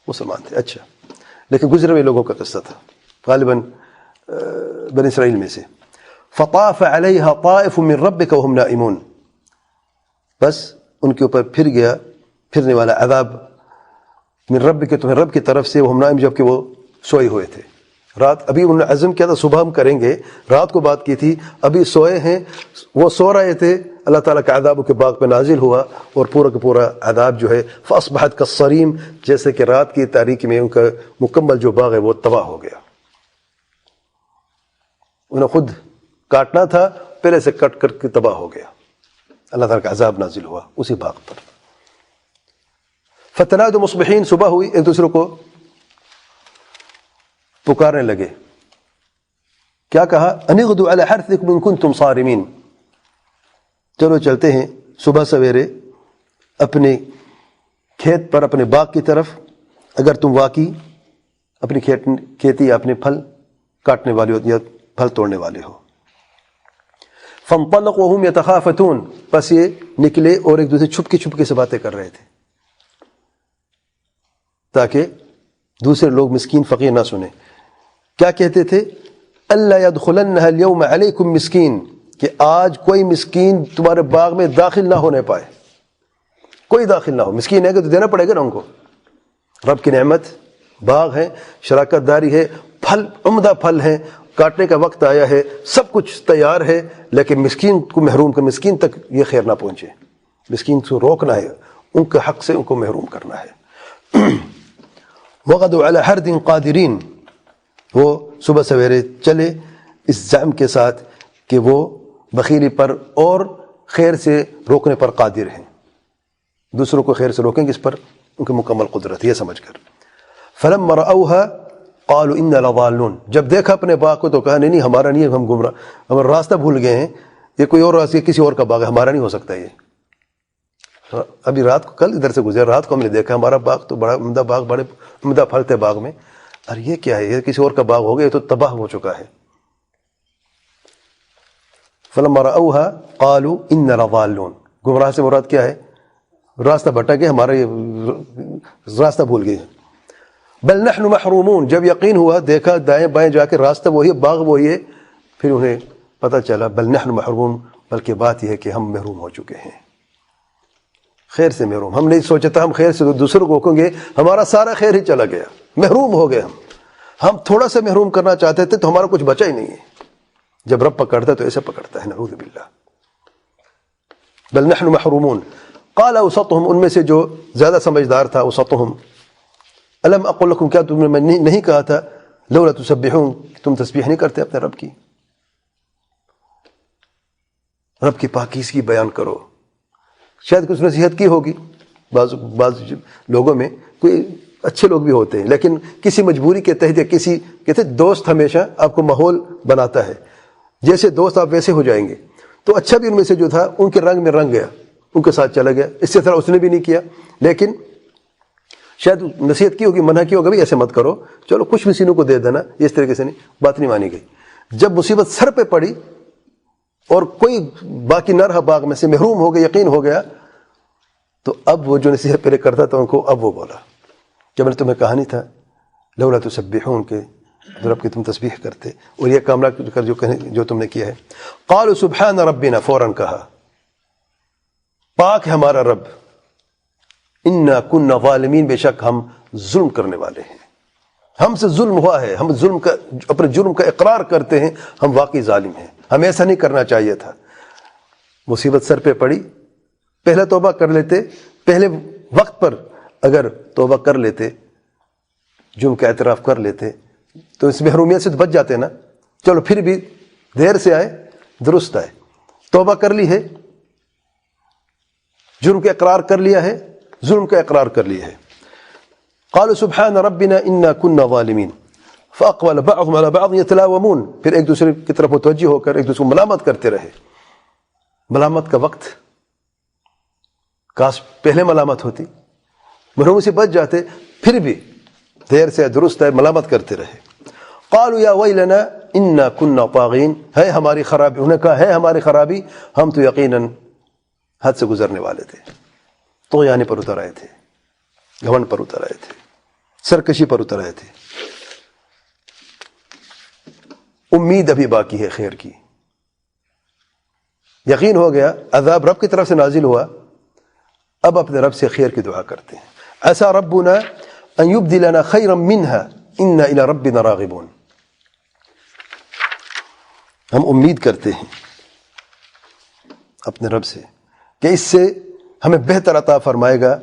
مسلمان تھے. اچھا، لیکن گزرے ہوئے لوگوں کا قصہ تھا، غالباً بنی اسرائیل میں سے. فطاف علیہا طائف من ربک وہم نائمون، بس ان کے اوپر پھر گیا، پھرنے والا عذاب من رب کے، تمہیں رب کی طرف سے، وہم نائم، جب کہ وہ سوئے ہوئے تھے. رات ابھی انہوں نے عزم کیا تھا صبح ہم کریں گے، رات کو بات کی تھی، ابھی سوئے ہیں، وہ سو رہے تھے، اللہ تعالیٰ کا عذاب کے باغ پہ نازل ہوا اور پورا کا پورا عذاب جو ہے فاصبحت کالصریم، جیسے کہ رات کی تاریکی میں ان کا مکمل جو باغ ہے وہ تباہ ہو گیا. انہیں خود کاٹنا تھا، پہلے سے کٹ کر کے تباہ ہو گیا. اللہ تعالیٰ کا عذاب نازل ہوا اسی باغ پر. فتنادوا مصبحین، صبح ہوئی، ایک دوسرے کو پکارنے لگے. کیا کہا؟ ان اغدوا علی حرثکم ان کنتم صارمین، چلو چلتے ہیں صبح سویرے اپنے کھیت پر، اپنے باغ کی طرف، اگر تم واقعی اپنی کھیتی یا اپنے پھل کاٹنے والے ہو یا پھل توڑنے والے ہو. فانطلقوا وهم يتخافتون، پس یہ نکلے اور ایک دوسرے چھپکے سے باتیں کر رہے تھے تاکہ دوسرے لوگ مسکین فقیر نہ سنیں. کیا کہتے تھے؟ الا يدخلنها اليوم عليكم مسکین، کہ آج کوئی مسکین تمہارے باغ میں داخل نہ ہونے پائے، کوئی داخل نہ ہو. مسکین ہے کہ تو دینا پڑے گا نا ان کو. رب کی نعمت، باغ ہے، شراکت داری ہے، پھل عمدہ پھل ہیں، کاٹنے کا وقت آیا ہے، سب کچھ تیار ہے، لیکن مسکین کو محروم کر، مسکین تک یہ خیر نہ پہنچے. مسکین کو روکنا ہے، ان کے حق سے ان کو محروم کرنا ہے. وغدوا علی حرد قادرین، وہ صبح سویرے چلے اس زعم کے ساتھ کہ وہ بخیلی پر اور خیر سے روکنے پر قادر ہیں. دوسروں کو خیر سے روکیں گے اس پر ان کی مکمل قدرت ہے، یہ سمجھ کر. فلما رأوها قالوا انا لضالون، جب دیکھا اپنے باغ کو تو کہا نہیں ہمارا نہیں ہے، ہم گمراہ، ہم راستہ بھول گئے ہیں، یہ کوئی اور راستہ، کسی اور کا باغ ہے، ہمارا نہیں ہو سکتا یہ. ابھی رات کو کل ادھر سے گزرے، رات کو ہم نے دیکھا ہمارا باغ تو بڑا عمدہ باغ، بڑے عمدہ پھل تھے باغ میں، اور یہ کیا ہے، یہ کسی اور کا باغ ہو گیا، یہ تو تباہ ہو چکا ہے. فلما رأوها قالوا انا لضالون، گمراہ سے مراد کیا ہے؟ راستہ بھٹک گئے، ہمارا یہ راستہ بھول گئے. بل نحن محرومون، جب یقین ہوا، دیکھا دائیں بائیں جا کے راستہ وہی ہے، باغ وہی ہے، پھر انہیں پتہ چلا بل نحن محرومون، بلکہ بات یہ ہے کہ ہم محروم ہو چکے ہیں، خیر سے محروم. ہم نہیں سوچا تھا ہم خیر سے دوسروں کو روکیں گے، ہمارا سارا خیر ہی چلا گیا، محروم ہو گئے. ہم تھوڑا سا محروم کرنا چاہتے تھے تو ہمارا کچھ بچا ہی نہیں ہے. جب رب پکڑتا ہے تو ایسے پکڑتا ہے، نعوذ باللہ. بل نحن محرومون. قال اوسطهم، ان میں سے جو زیادہ سمجھدار تھا، اوسطهم، الم اقل لكم، کیا تم نے نہیں کہا تھا، لولا تسبحون، تم تسبیح نہیں کرتے اپنے رب کی، رب کی پاکیزگی بیان کرو. شاید کچھ نصیحت کی ہوگی، بعض لوگوں میں کوئی اچھے لوگ بھی ہوتے ہیں، لیکن کسی مجبوری کے تحت یا کسی کہتے دوست ہمیشہ آپ کو ماحول بناتا ہے، جیسے دوست آپ ویسے ہو جائیں گے. تو اچھا بھی ان میں سے جو تھا ان کے رنگ میں رنگ گیا، ان کے ساتھ چلا گیا. اس سے طرح اس نے بھی نہیں کیا، لیکن شاید نصیحت کی ہوگی، منع کی ہوگا بھی ایسے مت کرو، چلو کچھ مسکینوں کو دے دینا، اس طریقے سے نہیں، بات نہیں مانی گئی. جب مصیبت سر پہ پڑی اور کوئی باقی نہ رہا باغ میں سے، محروم ہو گیا، یقین ہو گیا، تو اب وہ جو نصیحت پہلے کرتا تھا ان کو، اب وہ بولا جب میں نے تمہیں کہا نہیں تھا لولا تسبحون، کہ رب کی تم تسبیح کرتے، اور یہ کام نہ کر جو تم نے کیا ہے. قالوا سبحان ربنا، فوراً کہا پاک ہے ہمارا رب، انا كنا ظالمین، بے شک ہم ظلم کرنے والے ہیں، ہم سے ظلم ہوا ہے، ہم ظلم کا اپنے جرم کا اقرار کرتے ہیں، ہم واقعی ظالم ہیں، ہمیں ایسا نہیں کرنا چاہیے تھا. مصیبت سر پہ پڑی، پہلے توبہ کر لیتے، پہلے وقت پر اگر توبہ کر لیتے، جرم کا اعتراف کر لیتے تو اس محرومیت سے تو بچ جاتے نا. چلو پھر بھی دیر سے آئے، درست آئے، توبہ کر لی ہے، جرم کا اقرار کر لیا ہے، ظلم کا اقرار کر لیا ہے. قالوا سبحان ربنا انا كنا ظالمین فاقبل بعضهم على بعض يتلاومون، پھر ایک دوسرے کی طرف متوجہ ہو کر ایک دوسرے کو ملامت کرتے رہے. ملامت کا وقت، کاش پہلے ملامت ہوتی، محرومی سے بچ جاتے، پھر بھی دیر سے درست ہے، ملامت کرتے رہے. قالوا یا ویلنا انا كنا طاغین، ہے ہماری خرابی، انہوں نے کہا ہے ہماری خرابی، ہم تو یقیناً حد سے گزرنے والے تھے، طغیان پر اتر آئے تھے، گھمنڈ پر اتر آئے تھے، سرکشی پر اتر آئے تھے. امید ابھی باقی ہے خیر کی، یقین ہو گیا، عذاب رب کی طرف سے نازل ہوا، اب اپنے رب سے خیر کی دعا کرتے ہیں. عسى ربنا ان يبدلنا خيرا منها انا الى ربنا راغبون، ہم امید کرتے ہیں اپنے رب سے کہ اس سے ہمیں بہتر عطا فرمائے گا،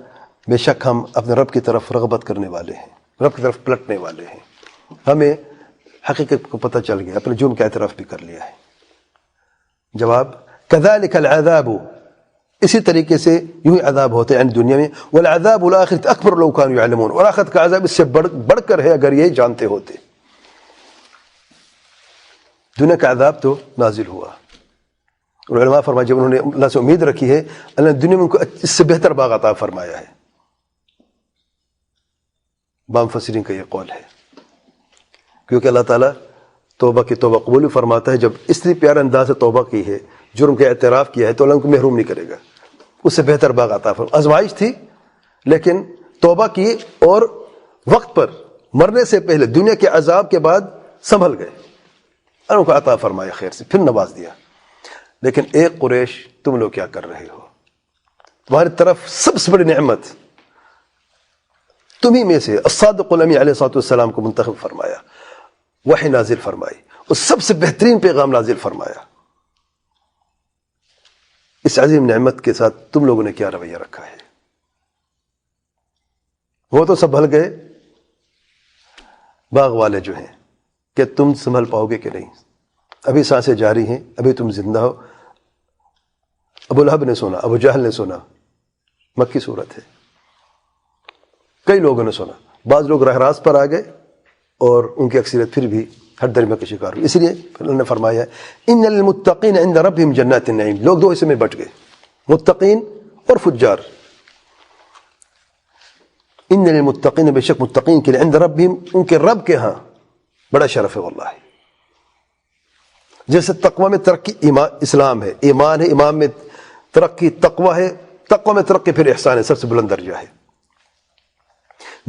بے شک ہم اپنے رب کی طرف رغبت کرنے والے ہیں، رب کی طرف پلٹنے والے ہیں. ہمیں حقیقت کو پتہ چل گیا، اپنے جرم کا اعتراف بھی کر لیا ہے. جواب كذلك العذاب، اسی طریقے سے یوں ہی عذاب ہوتے ہیں دنیا میں، والعذاب الآخرة اکبر لو كانوا يعلمون، اور آخرت کا عذاب اس سے بڑھ کر ہے اگر یہ جانتے ہوتے. دنیا کا عذاب تو نازل ہوا، اور علماء فرمایا جب انہوں نے اللہ سے امید رکھی ہے، اللہ نے دنیا میں ان کو اس سے بہتر باغ عطا فرمایا ہے. بعض مفسرین کا یہ قول ہے، کیونکہ اللہ تعالیٰ توبہ کی توبہ قبول فرماتا ہے. جب اس لیے پیارے انداز سے توبہ کی ہے، جرم کا اعتراف کیا ہے، تو اللہ ان کو محروم نہیں کرے گا، اس سے بہتر باغ عطا فرمایا. آزمائش تھی لیکن توبہ کی، اور وقت پر مرنے سے پہلے دنیا کے عذاب کے بعد سنبھل گئے، اور ان کو عطا فرمایا خیر سے، پھر نواز دیا. لیکن ایک قریش، تم لوگ کیا کر رہے ہو؟ تمہاری طرف سب سے بڑی نعمت تمہیں میں سے الصادق الامین علیہ الصلوۃ والسلام کو منتخب فرمایا، وحی نازل فرمائی، اور سب سے بہترین پیغام نازل فرمایا. اس عظیم نعمت کے ساتھ تم لوگوں نے کیا رویہ رکھا ہے؟ وہ تو سنبھل گئے، باغ والے جو ہیں، کہ تم سنبھل پاؤ گے کہ نہیں؟ ابھی سانسیں جاری ہیں، ابھی تم زندہ ہو، ابو لہب نے سنا، ابو جہل نے سنا، مکی صورت ہے، کئی لوگوں نے سنا، بعض لوگ راہ راست پر آ گئے اور ان کی اکثریت پھر بھی ہر درجے کا شکار ہوئی. اس لیے اللہ نے فرمایا ان للمتقین عند ربهم جنات النعیم. لوگ دو حصے میں بٹ گئے، متقین اور فجار. ان للمتقین، بے شک متقین کے لیے، عند ربهم، ان کے رب کے ہاں بڑا شرف ہے واللہ. جیسے تقوی میں ترقی اسلام ہے، ایمان ہے، ایمان میں ترقی تقوی ہے، تقوی میں ترقی پھر احسان ہے، سب سے بلند درجہ ہے.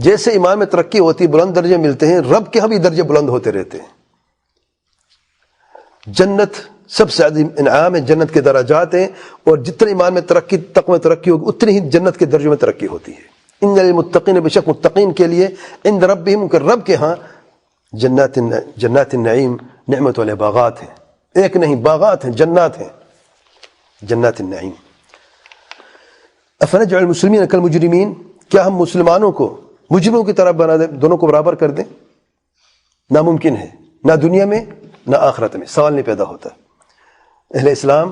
جیسے ایمان میں ترقی ہوتی، بلند درجے ملتے ہیں، رب کے ہاں بھی درجے بلند ہوتے رہتے ہیں. جنت سب سے عظیم انعام ہے، جنت کے درجات ہیں، اور جتنے ایمان میں ترقی، تقوی میں ترقی ہوگی، اتنی ہی جنت کے درجوں میں ترقی ہوتی ہے. ان للمتقین، بے شک متقین کے لیے، عند ربهم، ان کے رب کے ہاں، جنات النعیم، نعمت والے باغات ہیں. ایک نہیں، باغات ہیں، جنات ہیں، جنات النعیم. افنجعل المسلمین کالمجرمین، کیا ہم مسلمانوں کو مجرموں کی طرح بنا دیں، دونوں کو برابر کر دیں؟ ناممکن ہے، نہ دنیا میں نہ آخرت میں. سوال نہیں پیدا ہوتا. اہل اسلام،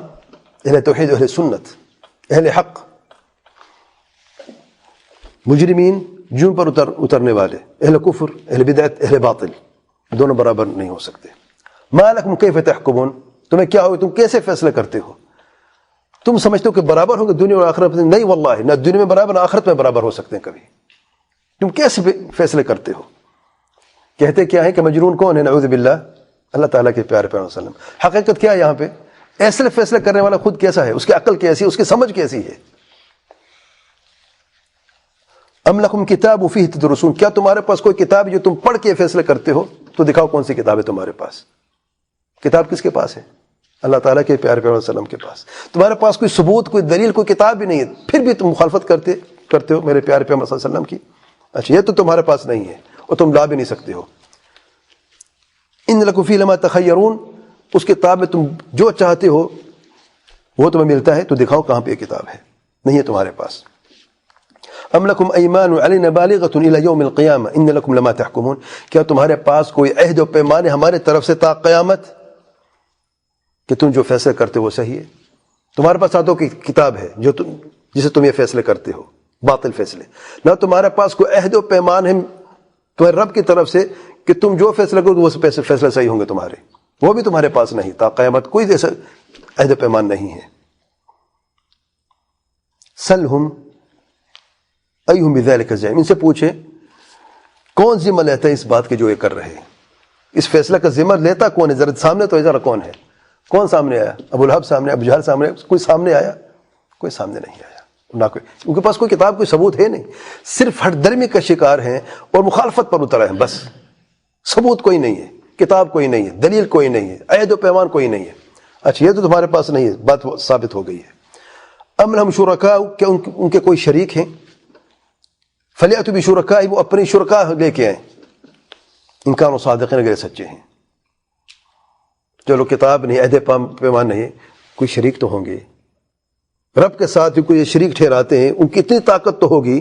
اہل توحید، اہل سنت، اہل حق، مجرمین، جن پر اترنے والے، اہل کفر، اہل بدعت، اہل باطل، دونوں برابر نہیں ہو سکتے. ما لکم کیف تحکمون، تمہیں کیا ہو، تم کیسے فیصلے کرتے ہو؟ تم سمجھتے ہو کہ برابر ہوں گے دنیا اور آخرت میں؟ نہیں واللہ، نہ دنیا میں برابر نہ آخرت میں برابر ہو سکتے ہیں کبھی. تم کیسے فیصلے کرتے ہو؟ کہتے کیا ہے کہ مجنون کون ہے؟ نعوذ باللہ، اللہ تعالیٰ کے پیارے پیغمبر صلی اللہ علیہ وسلم. حقیقت کیا ہے یہاں پہ؟ ایسے فیصلے کرنے والا خود کیسا ہے، اس کی عقل کیسی ہے، اس کی سمجھ کیسی ہے. ام لکم کتاب فیہ تدرسون، کیا تمہارے پاس کوئی کتاب ہے جو تم پڑھ کے فیصلے کرتے ہو؟ تو دکھاؤ کون سی کتاب ہے تمہارے پاس. کتاب کس کے پاس ہے؟ اللہ تعالیٰ کے پیارے پیغمبر صلی اللہ علیہ وسلم کے پاس. تمہارے پاس کوئی ثبوت، کوئی دلیل، کوئی کتاب بھی نہیں ہے، پھر بھی تم مخالفت کرتے ہو میرے پیارے پیغمبر صلی اللہ علیہ وسلم کی. اچھا، یہ تو تمہارے پاس نہیں ہے اور تم لا بھی نہیں سکتے ہو. ان لکم فیہ لما تخیرون، اس کتاب میں تم جو چاہتے ہو وہ تمہیں ملتا ہے، تو دکھاؤ کہاں پہ یہ کتاب ہے. نہیں ہے تمہارے پاس. ام لکم ایمان علینا بالغۃ الی یوم القیامہ ان لکم لما تحکمون، کیا تمہارے پاس کوئی عہد و پیمان ہے ہمارے طرف سے تا قیامت کہ تم جو فیصلے کرتے ہو وہ صحیح ہے؟ تمہارے پاس ساتھوں کی کتاب ہے جسے تم یہ فیصلے کرتے ہو، باطل فیصلے. نہ تمہارے پاس کوئی عہد و پیمان ہے تمہارے رب کی طرف سے کہ تم جو فیصلہ کرو وہ فیصلے صحیح ہوں گے تمہارے، وہ بھی تمہارے پاس نہیں. تا قیامت کوئی ایسا عہد و پیمان نہیں ہے. سلہم ایہم بذالک زعیم، ان سے پوچھے کون ذمہ لیتا ہے اس بات کے جو یہ کر رہے ہیں، اس فیصلہ کا ذمہ لیتا کون ہے؟ ذرا سامنے تو ذرا کون ہے؟ کون سامنے آیا؟ ابو لہب سامنے، ابو جہل سامنے، کوئی سامنے آیا؟ کوئی سامنے نہیں آیا. نہ کوئی، ان کے پاس کوئی کتاب، کوئی ثبوت ہے نہیں. صرف ہٹ درمی کا شکار ہیں اور مخالفت پر اترے ہیں بس. ثبوت کوئی نہیں ہے، کتاب کوئی نہیں ہے، دلیل کوئی نہیں ہے، عہد و پیمان کوئی نہیں ہے. اچھا، یہ تو تمہارے پاس نہیں ہے، بات ثابت ہو گئی ہے. ام لہم شرکاء، کیا ان کے کوئی شریک ہیں؟ فلیأتوا بشرکائہم، وہ اپنی شرکاء لے کے آئیں ان کانوا صادقین، اگر سچے ہیں. چلو کتاب نہیں، عہد پیمان نہیں، کوئی شریک تو ہوں گے. رب کے ساتھ جو کوئی شریک ٹھہراتے ہیں ان کی اتنی طاقت تو ہوگی،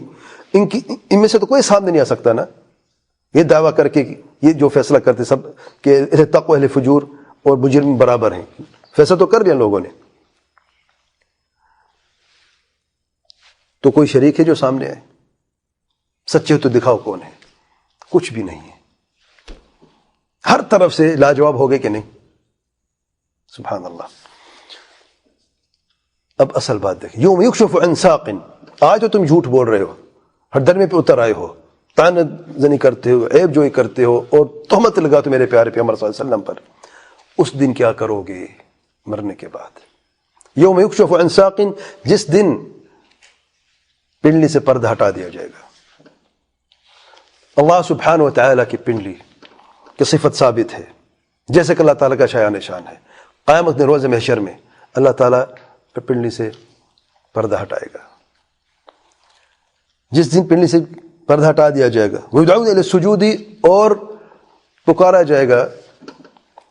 ان میں سے تو کوئی سامنے نہیں آ سکتا نا یہ دعویٰ کر کے یہ جو فیصلہ کرتے سب کہ اہل تقوی، اہل فجور اور مجرم برابر ہیں. فیصلہ تو کر لیا لوگوں نے. تو کوئی شریک ہے جو سامنے آئے؟ سچے تو دکھاؤ کون ہے. کچھ بھی نہیں ہے، ہر طرف سے لاجواب ہو گئے کہ نہیں. سبحان اللہ. اب اصل بات دیکھیں، یوم یکشف عن ساق، آج تو تم جھوٹ بول رہے ہو، ہر درمے پہ اتر آئے ہو، طعنہ زنی کرتے ہو، عیب جوئی کرتے ہو اور تہمت لگاتے ہو میرے پیارے پیغمبر صلی اللہ علیہ وسلم پر. اس دن کیا کرو گے مرنے کے بعد؟ یوم یکشف عن ساق، جس دن پنڈلی سے پردہ ہٹا دیا جائے گا. اللہ سبحانہ و تعالیٰ کی پنڈلی کی صفت ثابت ہے، جیسے کہ اللہ تعالیٰ کا شایان نشان ہے. قیامت کے روز محشر میں اللہ تعالیٰ پنڈلی سے پردہ ہٹائے گا. جس دن پنڈلی سے پردہ ہٹا دیا جائے گا، وَيُدْعَوْنَ إِلَى السُّجُودِ، اور پکارا جائے گا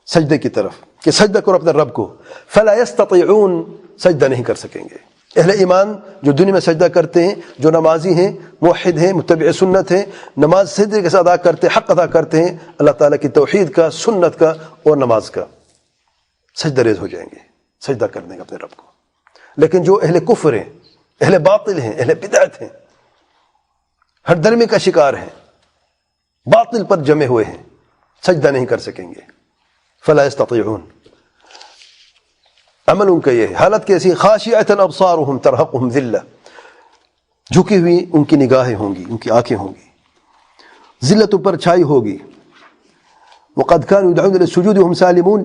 سجدے کی طرف کہ سجدہ کرو اپنے رب کو. فَلَا يَسْتَطِيعُونَ، سجدہ نہیں کر سکیں گے. اہل ایمان جو دنیا میں سجدہ کرتے ہیں، جو نمازی ہیں، موحد ہیں، متبع سنت ہیں، نماز صحیح طریقے سے ادا کرتے ہیں، حق ادا کرتے ہیں اللہ تعالیٰ کی توحید کا، سنت کا اور نماز کا، سجدہ ریز ہو جائیں گے، سجدہ کر دیں گے اپنے رب کو. لیکن جو اہل کفر ہیں، اہل باطل ہیں، اہل بدعت ہیں، ہر درمی کا شکار ہیں، باطل پر جمے ہوئے ہیں، سجدہ نہیں کر سکیں گے. فلا یستطیعون. عمل ان کا یہ ہے. حالت کیسی؟ خاشعۃ ابصارهم ترهقهم ذلہ، جھکی ہوئی ان کی نگاہیں ہوں گی، ان کی آنکھیں ہوں گی، ذلت پر چھائی ہوگی. وقد كانوا يدعون الى السجود وهم سالمون،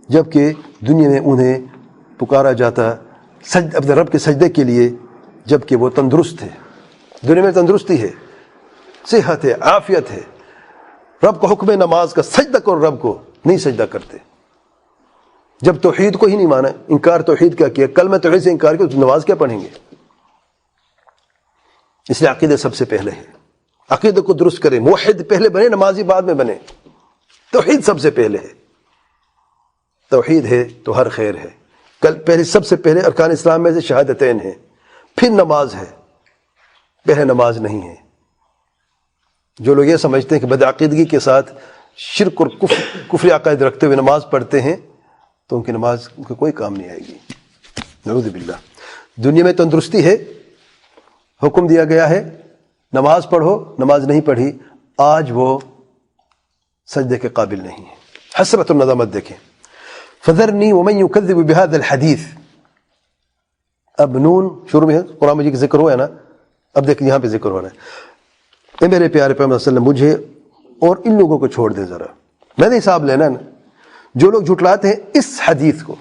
جبکہ دنیا میں انہیں پکارا جاتا اپنے رب کے سجدے کے لیے جبکہ وہ تندرست ہے. دنیا میں تندرستی ہے، صحت ہے، عافیت ہے. رب کو حکم نماز کا سجدہ کرو، رب کو نہیں سجدہ کرتے. جب توحید کو ہی نہیں مانا، انکار توحید کا کیا، کلمہ توحید سے انکار کیا، تو نماز کیا پڑھیں گے؟ اس لیے عقیدہ سب سے پہلے ہے. عقیدہ کو درست کریں. موحد پہلے بنے، نمازی بعد میں بنے. توحید سب سے پہلے ہے. توحید ہے تو ہر خیر ہے. پہلے سب سے پہلے ارکان اسلام میں سے شہادتین ہیں، پھر نماز ہے، پہلے نماز نہیں ہے. جو لوگ یہ سمجھتے ہیں کہ بدعقیدگی کے ساتھ شرک اور کفر عقائد رکھتے ہوئے نماز پڑھتے ہیں تو ان کی نماز ان کو کوئی کام نہیں آئے گی. نعوذ باللہ. دنیا میں تندرستی ہے، حکم دیا گیا ہے نماز پڑھو، نماز نہیں پڑھی، آج وہ سجدے کے قابل نہیں ہے. حسرت الندامت دیکھیں. فذرنی ومن یکذب بہذا الحدیث. اب نون شروع میں قرآن مجید کا ذکر ہوا ہے نا، اب دیکھ یہاں پہ ذکر ہو رہا ہے. اے میرے پیارے پیغمبر صلی اللہ علیہ وسلم، مجھے اور ان لوگوں کو چھوڑ دیں ذرا. میں نے حساب لینا ہے نا، جو لوگ جھٹلاتے ہیں اس حدیث کو،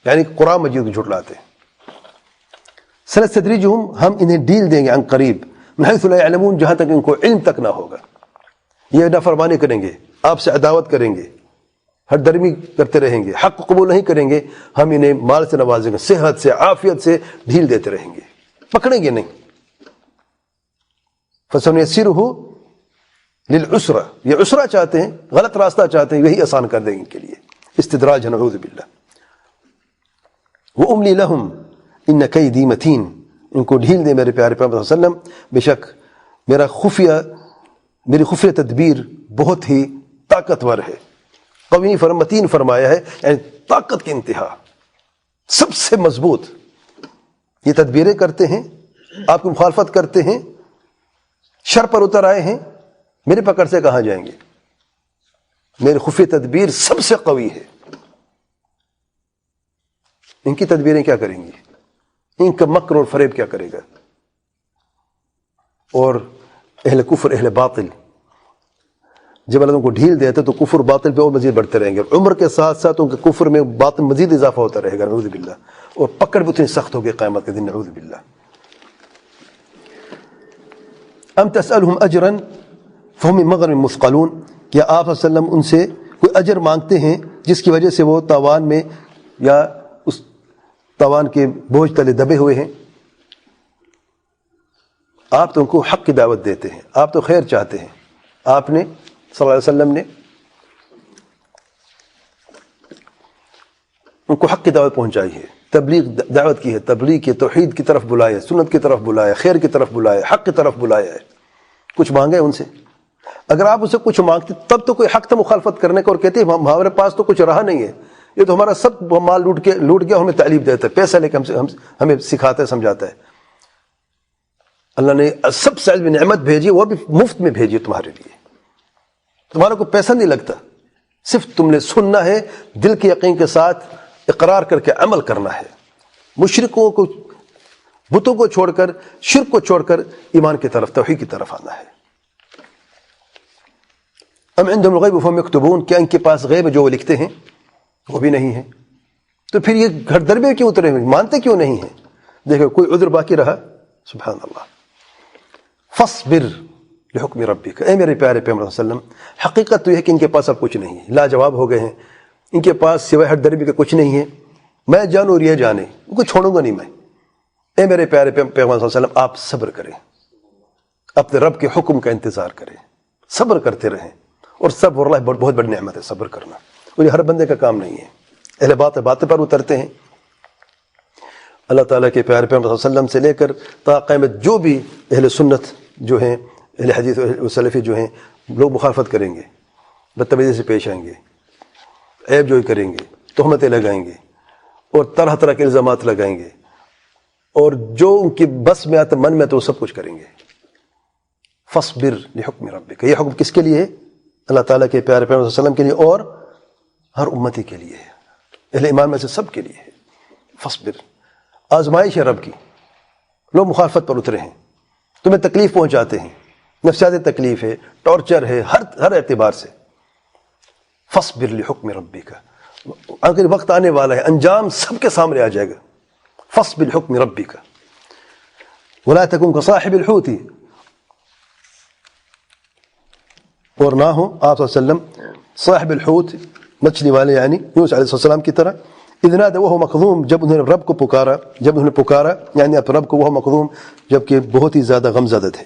یعنی قرآن مجید کو جھٹلاتے ہیں. سنستدرجہم، ہم انہیں ڈیل دیں گے عن قریب، من حیث لا یعلمون، جہاں تک ان کو علم تک نہ ہوگا. یہ نافرمانی کریں گے، آپ سے عداوت کریں گے، ہر درمی کرتے رہیں گے، حق کو قبول نہیں کریں گے، ہم انہیں مال سے نوازیں گے، صحت سے، عافیت سے ڈھیل دیتے رہیں گے، پکڑیں گے نہیں. فسنیسرہ للعسرہ، یہ عسرہ چاہتے ہیں، غلط راستہ چاہتے ہیں، یہی آسان کر دیں گے ان کے لیے. استدراج ہے، نعوذ باللہ. واملی لہم ان کیدی متین، ان کو ڈھیل دے میرے پیارے پیغمبر صلی اللہ علیہ وسلم، بے شک میری خفیہ تدبیر بہت ہی طاقتور ہے. قوی متین فرمایا ہے، یعنی طاقت کی انتہا، سب سے مضبوط. یہ تدبیریں کرتے ہیں، آپ کی مخالفت کرتے ہیں، شر پر اتر آئے ہیں، میرے پکڑ سے کہاں جائیں گے؟ میری خفیہ تدبیر سب سے قوی ہے. ان کی تدبیریں کیا کریں گی؟ ان کا مکر اور فریب کیا کرے گا؟ اور اہل کفر، اہل باطل، جب اللہ ان کو ڈھیل دیتے تو کفر باطل پہ اور مزید بڑھتے رہیں گے، اور عمر کے ساتھ ساتھ ان کے کفر میں باطل مزید اضافہ ہوتا رہے گا، نعوذ باللہ. اور پکڑ بھی اتنی سخت ہوگی قیامت کے دن، نعوذ باللہ. ام تسألہم اجرا فہم من مغرم مثقلون، کیا آپ صلی اللہ علیہ وسلم ان سے کوئی اجر مانگتے ہیں جس کی وجہ سے وہ تاوان میں یا اس تاوان کے بوجھ تلے دبے ہوئے ہیں؟ آپ تو ان کو حق کی دعوت دیتے ہیں، آپ تو خیر چاہتے ہیں. آپ نے صلی اللہ علیہ وسلم نے ان کو حق کی دعوت پہنچائی ہے، تبلیغ دعوت کی ہے، تبلیغ کی، توحید کی طرف بلایا، سنت کی طرف بلایا، خیر کی طرف بلایا، حق کی طرف بلایا ہے. کچھ مانگے ان سے؟ اگر آپ اسے کچھ مانگتے تب تو کوئی حق تھا مخالفت کرنے کا، اور کہتے ہیں ہمارے پاس تو کچھ رہا نہیں ہے، یہ تو ہمارا سب مال لوٹ گیا، ہمیں تعلیم دیتا ہے، پیسہ لے کے ہمیں سکھاتا ہے، سمجھاتا ہے. اللہ نے سب سے علم نعمت بھیجی، وہ بھی مفت میں بھیجی تمہارے لیے. تمہارا کوئی پیسہ نہیں لگتا، صرف تم نے سننا ہے، دل کے یقین کے ساتھ اقرار کر کے عمل کرنا ہے. مشرکوں کو، بتوں کو چھوڑ کر، شرک کو چھوڑ کر ایمان کی طرف، توحید کی طرف آنا ہے. ام عندهم الغیب فهم یکتبون، کیا ان کے پاس غیب جو وہ لکھتے ہیں؟ وہ بھی نہیں ہے. تو پھر یہ گھر در میں کیوں اترے ہوئے، مانتے کیوں نہیں ہیں؟ دیکھو کوئی عذر باقی رہا؟ سبحان اللہ. فاصبر لحکم ربک، اے میرے پیارے پیغمبر صلی اللہ علیہ وسلم، حقیقت تو یہ ہے کہ ان کے پاس اب کچھ نہیں ہے، لاجواب ہو گئے ہیں، ان کے پاس سوائے ہر دربی کا کچھ نہیں ہے. میں جانوں اور یہ جانے، ان کو چھوڑوں گا نہیں میں. اے میرے پیارے پیغمبر صلی اللہ علیہ وسلم، آپ صبر کریں، اپنے رب کے حکم کا انتظار کریں، صبر کرتے رہیں. اور صبر اللہ بہت بڑی نعمت ہے، صبر کرنا، اور یہ ہر بندے کا کام نہیں ہے. اہل باتیں پر اترتے ہیں. اللہ تعالیٰ کے پیارے پیغمبر صلی اللہ علیہ وسلم سے لے کر تا قیامت جو بھی اہل سنت جو ہیں، اہل حدیث و سلفی جو ہیں، لوگ مخالفت کریں گے، بدتمیزی سے پیش آئیں گے، عیب جوئی کریں گے، تہمتیں لگائیں گے، اور طرح طرح کے الزامات لگائیں گے. اور جو ان کی بس میں آتا من میں تو وہ سب کچھ کریں گے. فاصبر لحکم ربک، یہ حکم کس کے لیے ہے؟ اللہ تعالیٰ کے پیارے پیغمبر صلی اللہ علیہ وسلم کے لیے اور ہر امتی کے لیے ہے، اہل ایمان میں سے سب کے لیے ہے. فاصبر، آزمائش ہے رب کی. لوگ مخالفت پر اترے ہیں، تمہیں تکلیف پہنچاتے ہیں، نفسیاتی تکلیف ہے، ٹارچر ہے، ہر اعتبار سے. فاصبر لحکم ربک، اگر وقت آنے والا ہے انجام سب کے سامنے آ جائے گا. فاصبر لحکم ربک ولا تکن کصاحب الحوت، اور نہ ہو آپ صلی اللہ علیہ وسلم صاحب الحوت، مچھلی والے یعنی یونس علیہ السلام کی طرح. اذ نادى وهو مکظوم، جب انہوں نے رب کو پکارا، جب انہوں نے پکارا یعنی اپنے رب کو، وہ مکظوم جب کہ بہت ہی زیادہ غم زدہ تھے،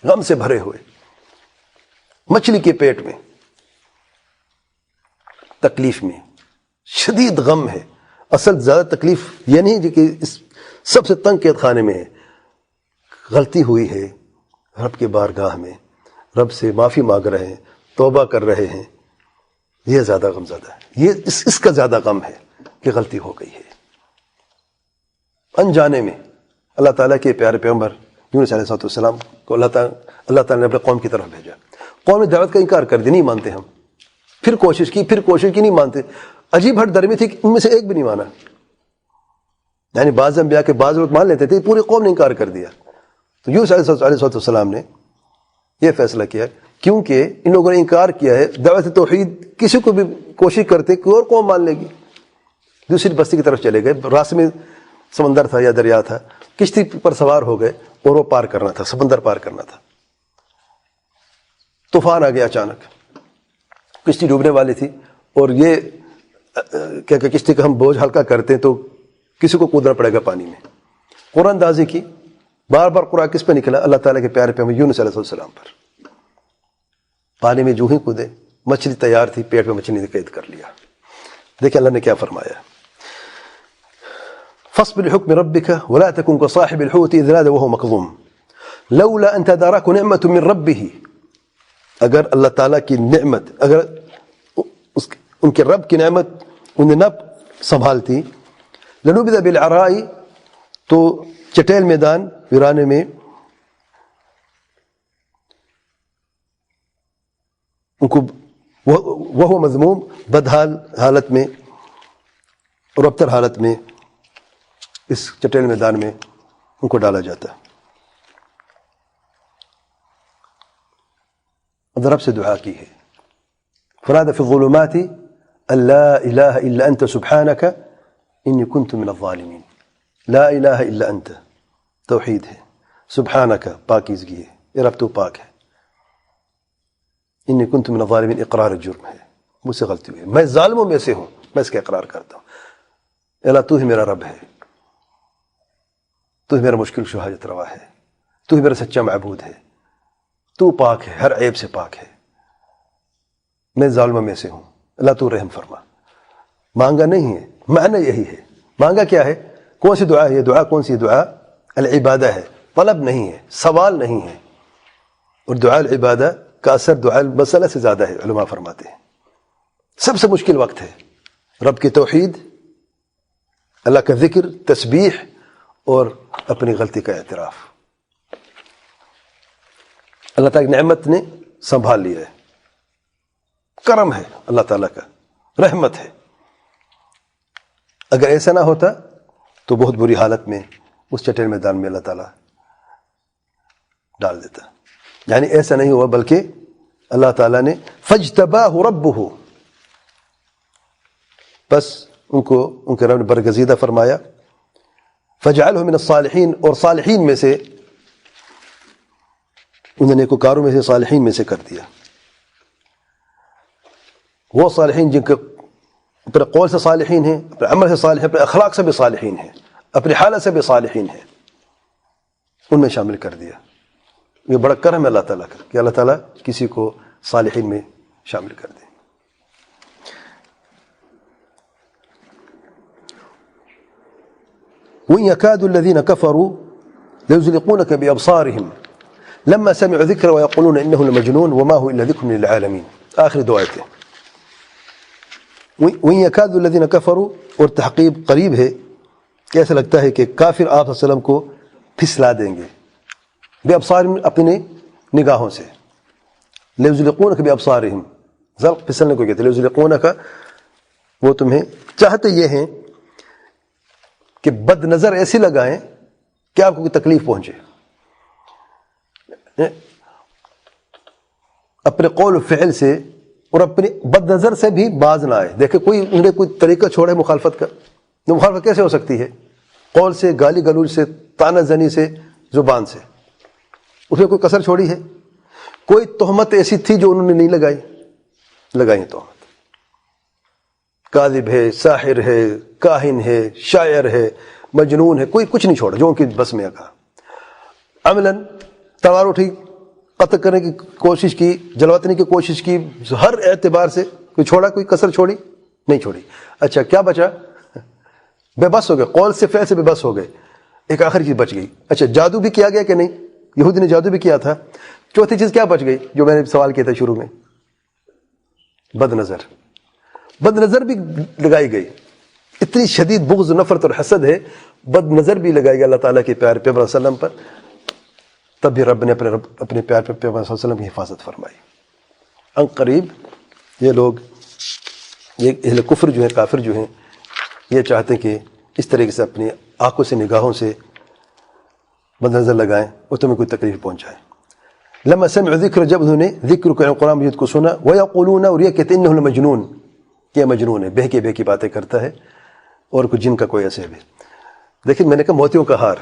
غم سے بھرے ہوئے، مچھلی کے پیٹ میں، تکلیف میں، شدید غم ہے. اصل زیادہ تکلیف یہ نہیں کہ اس سب سے تنگ قید خانے میں ہے، غلطی ہوئی ہے رب کے بارگاہ میں، رب سے معافی مانگ رہے ہیں، توبہ کر رہے ہیں، یہ زیادہ غم زدہ ہے. یہ اس کا زیادہ غم ہے کہ غلطی ہو گئی ہے. انجانے میں اللہ تعالیٰ کے پیارے پیغمبر یونس علیہ السلام کو اللہ تعالیٰ نے اپنے قوم کی طرف بھیجا. قوم نے دعوت کا انکار کر دیا، نہیں مانتے ہم. پھر کوشش کی نہیں مانتے. عجیب ہٹ درمی تھی کہ ان میں سے ایک بھی نہیں مانا. یعنی بعض انبیاء کے بعض لوگ مان لیتے تھے، پوری قوم نے انکار کر دیا. تو یونس علیہ السلام نے یہ فیصلہ کیا کیونکہ ان لوگوں نے انکار کیا ہے دعوت توحید، کسی کو بھی کوشش کرتے کہ اور قوم مان لے گی. دوسری بستی کی طرف چلے گئے، راستے میں سمندر تھا یا دریا تھا، کشتی پر سوار ہو گئے اور وہ پار کرنا تھا، سمندر پار کرنا تھا. طوفان آ گیا اچانک، کشتی ڈوبنے والی تھی، اور یہ کہ کشتی کا ہم بوجھ ہلکا کرتے ہیں تو کسی کو کودنا پڑے گا پانی میں. قرآن اندازی کی، بار بار قرآن کس پہ نکلا؟ اللہ تعالیٰ کے پیارے پیغمبر یونس علیہ السلام پر. پانی میں جو ہی کودے، مچھلی تیار تھی، پیٹ میں مچھلی نے قید کر لیا. دیکھیں اللہ نے کیا فرمایا، فاصبر لحکم ربک ولا تکن کصاحب الحوت اذ نادى وهو مکظوم لولا ان تدارکه نعمة من ربه. اگر اللہ تعالیٰ کی نعمت، اگر ان کے رب کی نعمت انہیں نہ سنبھالتی، لنبذ بالعراء، تو چٹیل میدان ویرانے میں ان کو وہ مذموم، بدحال حالت میں اور ابتر حالت میں اس چٹیل میدان میں ان کو ڈالا جاتا. رب سے دعا کی ہے، فنادى في الظلمات ان لا اله الا انت سبحانك انی كنت من الظالمین. لا الہ الا انت توحید ہے، سبحانک پاکیزگی ہے، اے رب تو پاک ہے، انی کنت من الظالمین اقرار جرم ہے، مجھ سے غلطی ہوئی ہے، میں ظالموں میں سے ہوں، میں اس کا اقرار کرتا ہوں. اللہ تو ہی میرا رب ہے، تو ہی میرا مشکل کشا حاجت روا ہے، تو ہی میرا سچا معبود ہے، تو پاک ہے، ہر عیب سے پاک ہے، میں ظالموں میں سے ہوں، اللہ تو رحم فرما. مانگا نہیں ہے، معنی یہی ہے. مانگا کیا ہے؟ کون سی دعا ہے یہ؟ دعا کون سی دعا؟ العبادہ ہے، طلب نہیں ہے، سوال نہیں ہے. اور دعا العبادہ کا اثر دعا المسئلہ سے زیادہ ہے، علماء فرماتے ہیں. سب سے مشکل وقت ہے رب کی توحید، اللہ کا ذکر، تسبیح اور اپنی غلطی کا اعتراف. اللہ تعالیٰ کی نعمت نے سنبھال لیا ہے، کرم ہے اللہ تعالیٰ کا، رحمت ہے. اگر ایسا نہ ہوتا تو بہت بری حالت میں اس چٹیل میدان میں اللہ تعالیٰ ڈال دیتا. یعنی ایسا نہیں ہوا، بلکہ اللہ تعالیٰ نے فاجتباہ ربہ، بس ان کے رب نے برگزیدہ فرمایا، فجعلہ من الصالحین، اور صالحین میں سے، انہوں نے نیکوکاروں میں سے، صالحین میں سے کر دیا. وہ صالحین جن کے اپنے قول سے صالحین ہیں، اپنے عمل سے صالح ہیں، اپنے اخلاق سے بھی صالحین ہیں، اپنی حالت سے بھی صالحین ہیں، ان میں شامل کر دیا. یہ بڑا کرم ہے اللہ تعالیٰ کا کہ اللہ تعالیٰ کسی کو صالحین میں شامل کر دے. وَإِنْ يَكَادُ الَّذِينَ كَفَرُوا لَيُزْلِقُونَكَ بِأَبْصَارِهِمْ لَمَّا سَمِعُوا الذِّكْرَ وَيَقُولُونَ إِنَّهُ لَمَجْنُونٌ وَمَا هُوَ إِلَّا ذِكْرٌ لِلْعَالَمِينَ. آخری دو آیتیں. وَإِنْ يَكَادُ الَّذِينَ كَفَرُوا، اور تحقیق قریب ہے کہ ایسا لگتا ہے کہ کافر آپ صلی اللہ علیہ وسلم کو پھسلا دیں گے بے ابصارہم، اپنی نگاہوں سے. لیزلقونک بے ابصارہم، زلق پھسلنے کو کہتے ہیں. لیزلقونک وہ تمہیں چاہتے یہ ہیں کہ بد نظر ایسی لگائیں کہ آپ کو کوئی تکلیف پہنچے، اپنے قول و فعل سے اور اپنی بد نظر سے بھی باز نہ آئے. دیکھیں انہیں کوئی طریقہ چھوڑا ہے مخالفت کا، مخالفت کیسے ہو سکتی ہے؟ قول سے، گالی گلوچ سے، طعنہ زنی سے، زبان سے. اس میں کوئی کسر چھوڑی ہے؟ کوئی تہمت ایسی تھی جو انہوں نے نہیں لگائی تہمت. کاذب ہے، ساحر ہے، کاہن ہے، شاعر ہے، مجنون ہے، کوئی کچھ نہیں چھوڑا جو ان کی بس میں کہا. عملاً تلوار اٹھی، قتل کرنے کی کوشش کی، جلوتنے کی کوشش کی، ہر اعتبار سے کوئی چھوڑا، کوئی کسر چھوڑی نہیں چھوڑی. اچھا کیا بچا؟ بے بس ہو گئے، قول سے فعل سے بے بس ہو گئے. ایک آخری چیز بچ گئی. اچھا جادو بھی کیا گیا کہ نہیں؟ یہودی نے جادو بھی کیا تھا. چوتھی چیز کیا بچ گئی جو میں نے سوال کیا تھا شروع میں؟ بد نظر بھی لگائی گئی. اتنی شدید بغض، نفرت اور حسد ہے، بد نظر بھی لگائی گئی اللہ تعالیٰ کے پیارے پیغمبر صلی اللہ علیہ وسلم پر. تب بھی رب نے اپنے پیارے پیغمبر صلی اللہ علیہ وسلم کی حفاظت فرمائی. ان قریب یہ لوگ، یہ اہل کفر جو ہیں، کافر جو ہیں، یہ چاہتے ہیں کہ اس طریقے سے اپنی آنکھوں سے، نگاہوں سے بد نظر لگائیں اور تمہیں کوئی تکلیف پہنچائیں. لما سمعوا ذکر، جب انہوں نے ذکر کو، قرآن مجید کو سنا، وَيَقُولُونَ، اور یہ کہتے ہیں انہ لمجنون، یہ مجنون ہے، بہکی باتیں کرتا ہے اور کچھ جن کا کوئی ایسے بھی. دیکھیں میں نے کہا موتیوں کا ہار،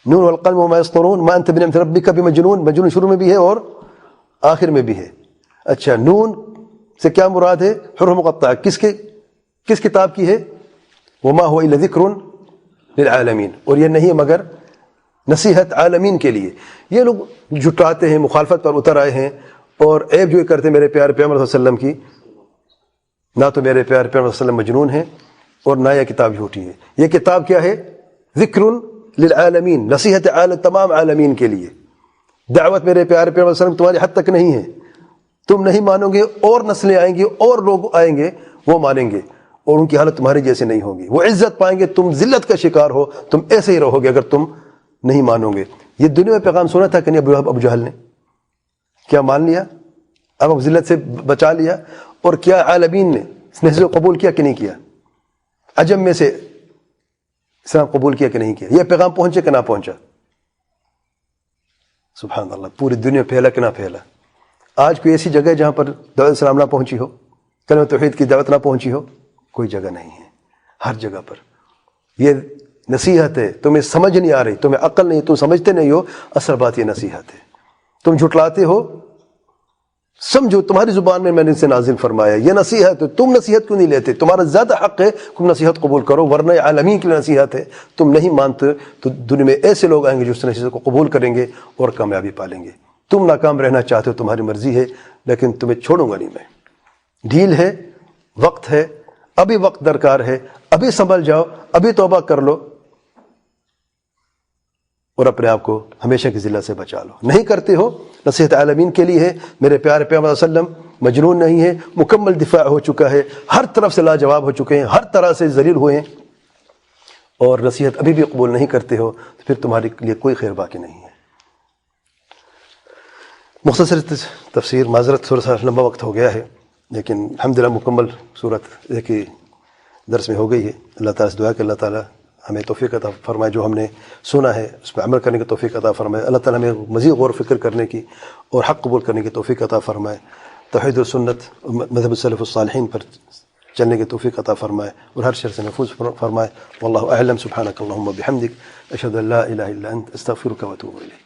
نون والقلم وما يسطرون ما انت بنعمت ربک بمجنون. مجنون شروع میں بھی ہے اور آخر میں بھی ہے. اچھا نون سے کیا مراد ہے؟ حروف مقطعہ. کس کتاب کی ہے؟ وما هو الا ذکر للعالمین، اور یہ نہیں مگر نصیحت عالمین کے لیے. یہ لوگ جھٹاتے ہیں، مخالفت پر اتر آئے ہیں اور عیب جو کرتے ہیں میرے پیارے پیغمبر صلی اللہ علیہ وسلم کی. نہ تو میرے پیارے پیغمبر صلی اللہ علیہ وسلم مجنون ہیں اور نہ یہ کتاب جھوٹی ہے. یہ کتاب کیا ہے؟ ذکر للعالمین، نصیحت تمام عالمین کے لیے. دعوت میرے پیارے پیغمبر صلی اللہ علیہ وسلم تمہاری حد تک نہیں ہے. تم نہیں مانو گے اور نسلیں آئیں گی اور لوگ آئیں گے وہ مانیں گے اور ان کی حالت تمہاری جیسے نہیں ہوگی. وہ عزت پائیں گے، تم ذلت کا شکار ہو. تم ایسے ہی رہو گے اگر تم نہیں مانو گے. یہ دنیا میں پیغام سنا تھا کہ نہیں ابو جہل نے؟ کیا مان لیا؟ اب ذلت سے بچا لیا. اور کیا عالمین نے اس کو قبول کیا کہ نہیں کیا؟ عجم میں سے اسلام قبول کیا کہ نہیں کیا؟ یہ پیغام پہنچے کہ نہ پہنچا؟ سبحان اللہ، پوری دنیا پھیلا کہ نہ پھیلا. آج کوئی ایسی جگہ جہاں پر دعوت اسلام نہ پہنچی ہو، کلمہ توحید کی دعوت نہ پہنچی ہو؟ کوئی جگہ نہیں ہے. ہر جگہ پر یہ نصیحت ہے. تمہیں سمجھ نہیں آ رہی، تمہیں عقل نہیں، تم سمجھتے نہیں ہو. اصل بات یہ نصیحت ہے. تم جھٹلاتے ہو، سمجھو تمہاری زبان میں نے اسے نازل فرمایا. یہ نصیحت ہے. تم نصیحت کیوں نہیں لیتے؟ تمہارا زیادہ حق ہے تم نصیحت قبول کرو، ورنہ عالمین کی نصیحت ہے. تم نہیں مانتے تو دنیا میں ایسے لوگ آئیں گے جو اس نصیحت کو قبول کریں گے اور کامیابی پالیں گے. تم ناکام رہنا چاہتے ہو، تمہاری مرضی ہے، لیکن تمہیں چھوڑوں گا نہیں میں. ڈھیل ہے، وقت ہے، ابھی وقت درکار ہے. ابھی سنبھل جاؤ، ابھی توبہ کر لو اور اپنے آپ کو ہمیشہ کی ذلت سے بچا لو. نہیں کرتے ہو، نصیحت عالمین کے لیے ہے. میرے پیارے پیغمبر صلی اللہ علیہ وسلم مجنون نہیں ہے، مکمل دفاع ہو چکا ہے، ہر طرف سے لاجواب ہو چکے ہیں، ہر طرح سے ذلیل ہوئے ہیں، اور نصیحت ابھی بھی قبول نہیں کرتے ہو تو پھر تمہارے لیے کوئی خیر باقی نہیں ہے. مختصر تفسیر، معذرت تھوڑا سا لمبا وقت ہو گیا ہے، لیکن الحمدللہ مکمل صورت ایک ہی درس میں ہو گئی ہے. اللہ تعالیٰ سے دعا کہ اللہ تعالیٰ ہمیں توفیق عطا فرمائے، جو ہم نے سنا ہے اس پہ عمل کرنے کی توفیق عطا فرمائے. اللہ تعالیٰ ہمیں مزید غور و فکر کرنے کی اور حق قبول کرنے کی توفیق عطا فرمائے. توحید و سنت، مذہب السلف الصالحین پر چلنے کی توفیق عطا فرمائے اور ہر شر سے محفوظ فرمائے. واللہ اعلم. سبحانک اللہم و بحمدک، اشہد ان لا الہ الا انت، استغفرک و اتوب الیک.